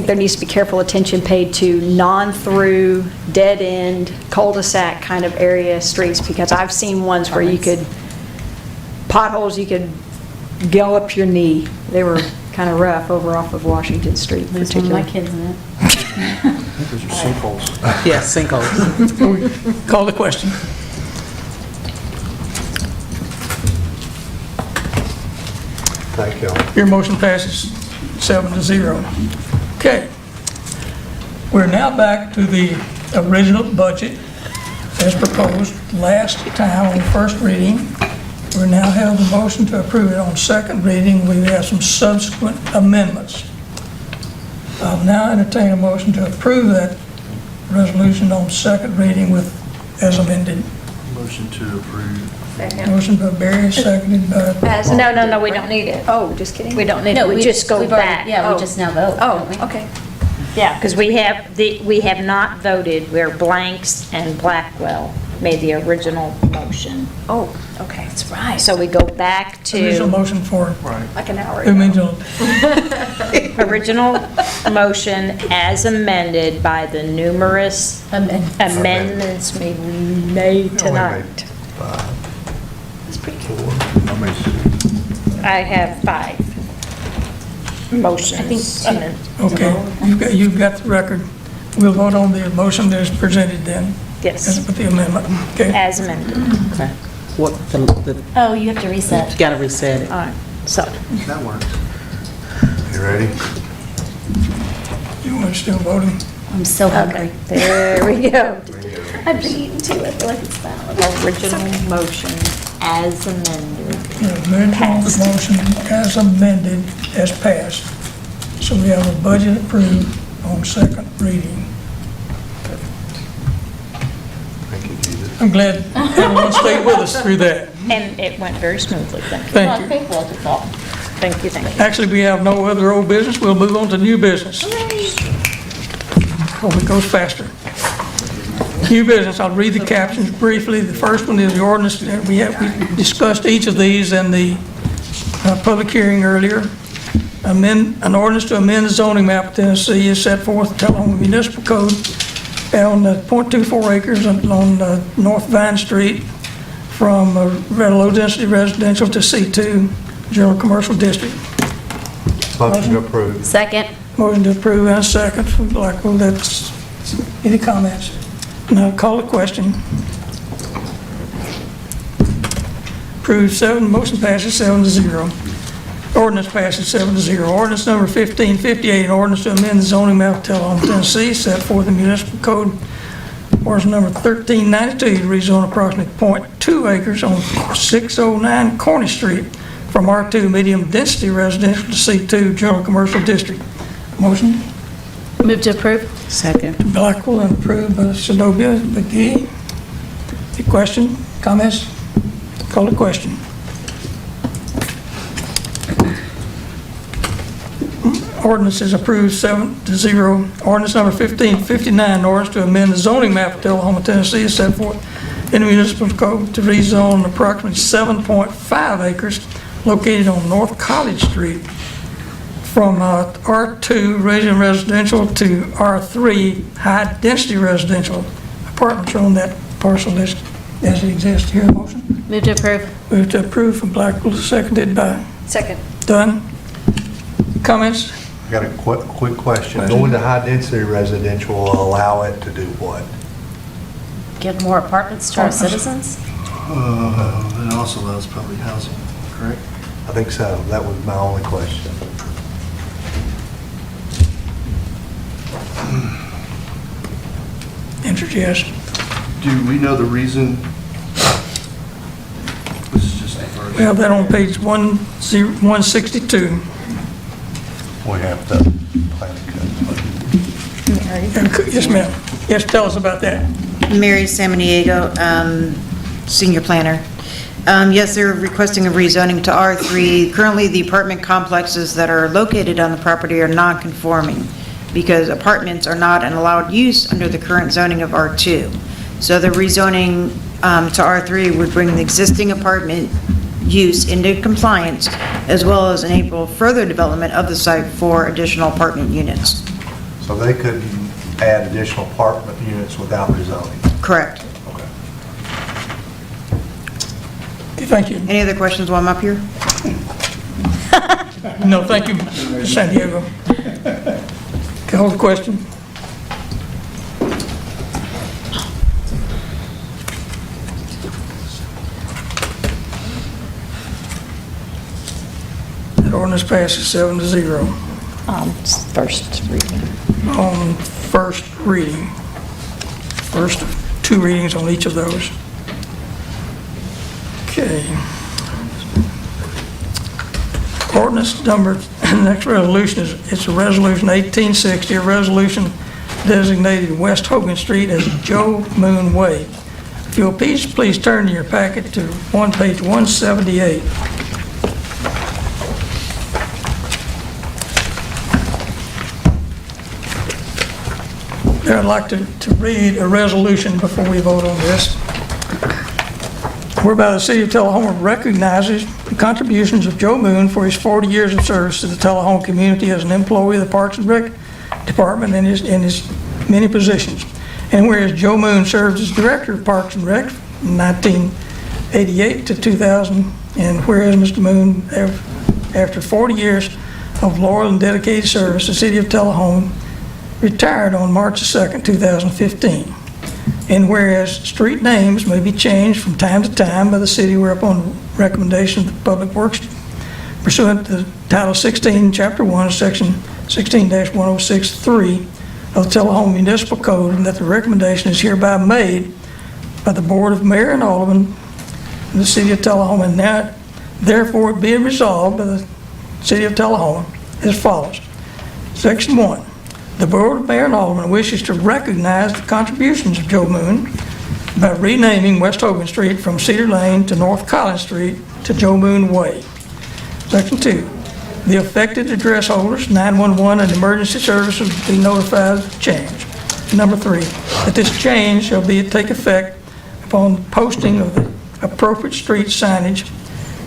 there needs to be careful attention paid to non-through, dead-end, cul-de-sac kind of area streets, because I've seen ones where you could, potholes, you could go up your knee. They were kind of rough over off of Washington Street There's one of particularly. my kids in it. Those are sinkholes. Yes, sinkholes. Call the question. Thank you. Your motion passes 7-0. Okay. We're now back to the original budget as proposed last time on first reading. We now have the motion to approve it on second reading. We have some subsequent amendments. I'll now entertain a motion to approve that resolution on second reading with, as amended. Motion to approve. Motion by Barry, seconded by... No, we don't need it. Oh, just kidding? We don't need No, it, we just go we've already- back. Yeah, we just now vote. don't we? Oh, okay. Yeah, because we have not voted where Blanks and Blackwell made the original motion. Oh, okay. That's right. So we go back Original to motion for... Like an hour Original. original motion as amended by the numerous amendments we made tonight. I have 5 motions. Okay, you've got the record. We'll vote on the motion that is presented then. Yes. With the amendment. Okay. As amended. Okay. What, Oh, you have to reset. you gotta reset it. All right, so. That works. You ready? You want to still voting? I'm so hungry. There we go. I've been eating too, I feel like it's salad. Original motion as amended. The original motion as amended, as passed. So we have a budget approved on second reading. I'm glad everyone stayed with us through that. And it went very smoothly, thank you. Thank you. Thank you, thank you. Actually, we have no other old business. We'll move on to new business. Hope it goes faster. New business, I'll read the captions briefly. The first one is the ordinance. We discussed each of these in the public hearing earlier. An ordinance to amend the zoning map of Tennessee is set forth in the Tullahoma Municipal Code on .24 acres on North Vine Street from low-density residential to C2 General Commercial District. Motion to approve. Second. Motion to approve and a second from Blackwell. That's, any comments? Now call the question. Approved 7, motion passes 7-0. Ordinance passes 7-0. Ordinance number 1558, an ordinance to amend the zoning map of Tullahoma, Tennessee, set forth in the municipal code. Ordinance number 1392, to rezone approximately .2 acres on 609 Cornish Street from R2 medium density residential to C2 general commercial district. Motion? Move to approve. Second. Blackwell and approved by Shadobia. McGee. Any question, comments? Call the question. Ordinance is approved 7-0. Ordinance number 1559, ordinance to amend the zoning map of Tullahoma, Tennessee, is set forth in the municipal code to rezone approximately 7.5 acres located on North College Street from R2 residential to R3 high-density residential. Apartments are on that parcel as it exists here. Motion? Move to approve. Move to approve from Blackwell, seconded by Second. Dunn. Comments? I got a quick question. Going to high-density residential will allow it to do what? Give more apartments to our citizens? It also allows public housing, correct? I think so. That was my only question. Answer yes. Do we know the reason? This is just the first. We have that on page 162. We have the planning code. Yes, ma'am. Yes, tell us about that. Mary Samaniego, senior planner. Yes, they're requesting a rezoning to R3. Currently, the apartment complexes that are located on the property are non-conforming because apartments are not an allowed use under the current zoning of R2. So the rezoning to R3 would bring the existing apartment use into compliance, as well as enable further development of the site for additional apartment units. So they couldn't add additional apartment units without rezoning? Correct. Okay, thank you. Any other questions while I'm up here? No, thank you, Ms. San Diego. Call the question. That ordinance passes 7-0. First reading. On first reading. First of 2 readings on each of those. Okay. Ordinance number, next resolution it's a resolution 1860, a resolution designated West Hogan Street as Joe Moon Way. If you'll please turn to your packet to page 178. I'd like to read a resolution before we vote on this. Whereby the City of Tullahoma recognizes the contributions of Joe Moon for his 40 years of service to the Tullahoma community as an employee of the Parks and Rec Department in his many positions. And whereas Joe Moon served as Director of Parks and Rec from 1988 to 2000, and whereas Mr. Moon, after 40 years of loyal and dedicated service, the City of Tullahoma retired on March 2nd, 2015. And whereas street names may be changed from time to time by the city whereupon recommendation of the Public Works pursuant to Title 16, Chapter 1, Section 16-1063 of the Tullahoma Municipal Code, and that the recommendation is hereby made by the Board of Mayor and Aldermen in the City of Tullahoma, and now therefore it be resolved by the City of Tullahoma as follows. Section 1. The Board of Mayor and Aldermen wishes to recognize the contributions of Joe Moon by renaming West Hogan Street from Cedar Lane to North Collins Street to Joe Moon Way. Section 2, the affected address holders, 911 and emergency services be notified of the change. Number 3, that this change shall take effect upon posting of the appropriate street signage,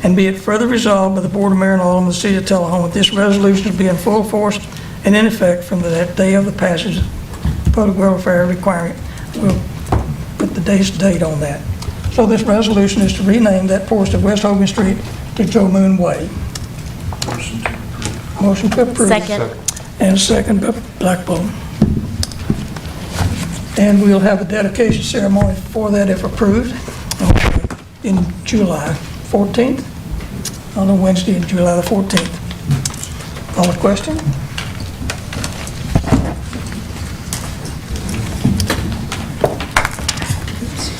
and be it further resolved by the Board of Mayor and Aldermen of the City of Tullahoma, this resolution will be in full force and in effect from the day of the passage of the public welfare requirement. We'll put the date on that. So this resolution is to rename that portion of West Hogan Street to Joe Moon Way. Motion to approve. Second. And second by Blackbolt. And we'll have a dedication ceremony for that if approved in July 14th, on a Wednesday in July the 14th. Call the question?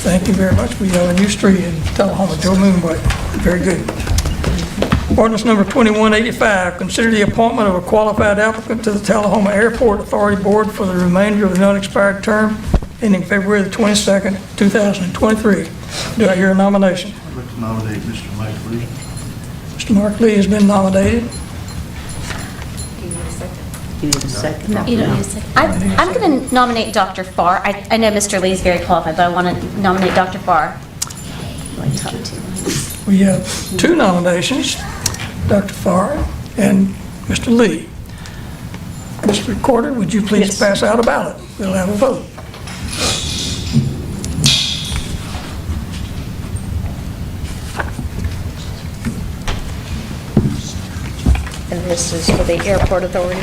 Thank you very much. We have a new street in Tullahoma, Joe Moon Way. Very good. Ordinance number 2185, consider the appointment of a qualified applicant to the Tullahoma Airport Authority Board for the remainder of the unexpired term ending February the 22nd, 2023. Do I hear a nomination? I'd like to nominate Mr. Mike Lee. Mr. Mark Lee has been nominated. You need a second? No, you don't need a second. I'm going to nominate Dr. Farr. I know Mr. Lee is very qualified, but I want to nominate Dr. Farr. We have 2 nominations, Dr. Farr and Mr. Lee. Mr. Recorder, would you please pass out a ballot? We'll have a vote. And this is for the Airport Authority?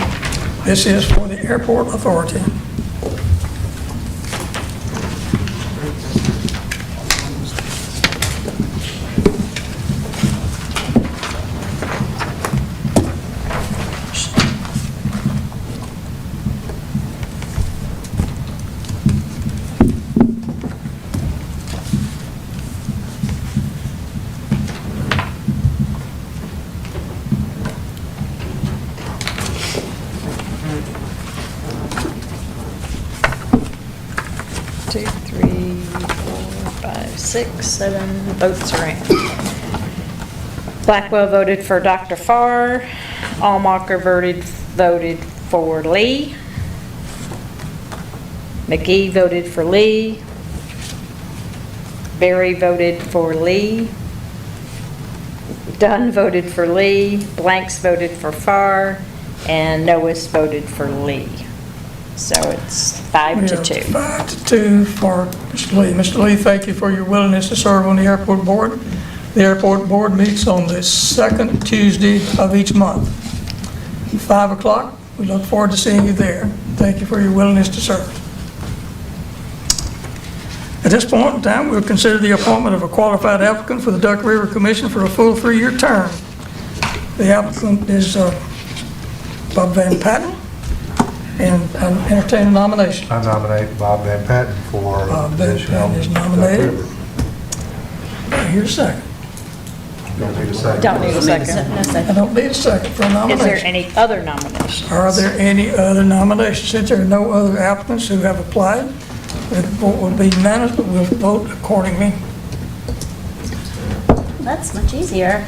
This is for the Airport Authority. Two, three, 4, 5, 6, 7 votes are in. Blackwell voted for Dr. Farr. Allmacher voted for Lee. McGee voted for Lee. Berry voted for Lee. Dunn voted for Lee. Blanks voted for Farr. And Noes voted for Lee. So it's 5 to 2. 5 to 2 for Mr. Lee. Mr. Lee, thank you for your willingness to serve on the Airport Board. The Airport Board meets on the second Tuesday of each month. 5 o'clock. We look forward to seeing you there. Thank you for your willingness to serve. At this point in time, we'll consider the appointment of a qualified applicant for the Duck River Commission for a full 3-year term. The applicant is Bob Van Patten, and I'll entertain a nomination. I nominate Bob Van Patten for Bob Van position Patten on is Duck nominated. River. Do I hear a second? Don't need a second. Don't need a second. I don't need a second for a Is nomination. there any other nominations? Are there any other nominations? Since there are no other applicants who have applied, the vote will be unanimous, but we'll vote accordingly. That's much easier.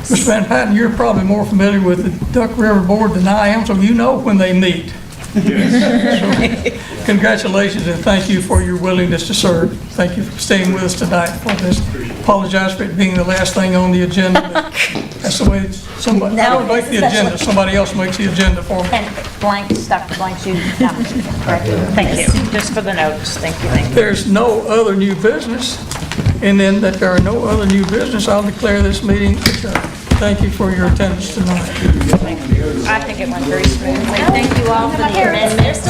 Mr. Van Patten, you're probably more familiar with the Duck River Board than I am, so you know when they meet. So, congratulations and thank you for your willingness to serve. Thank you for staying with us tonight for this. Apologize for it being the last thing on the agenda, but that's the way somebody, I don't make the agenda, somebody else makes the agenda for me. And Blanks, Dr. Blanks, you nominated, correct? Thank you. Just for the notes. Thank you, thank you. There's no other new business, and then that there are no other new business, I'll declare this meeting adjourned. Thank you for your attendance tonight. I think it went very smoothly. Thank you all for the amendments.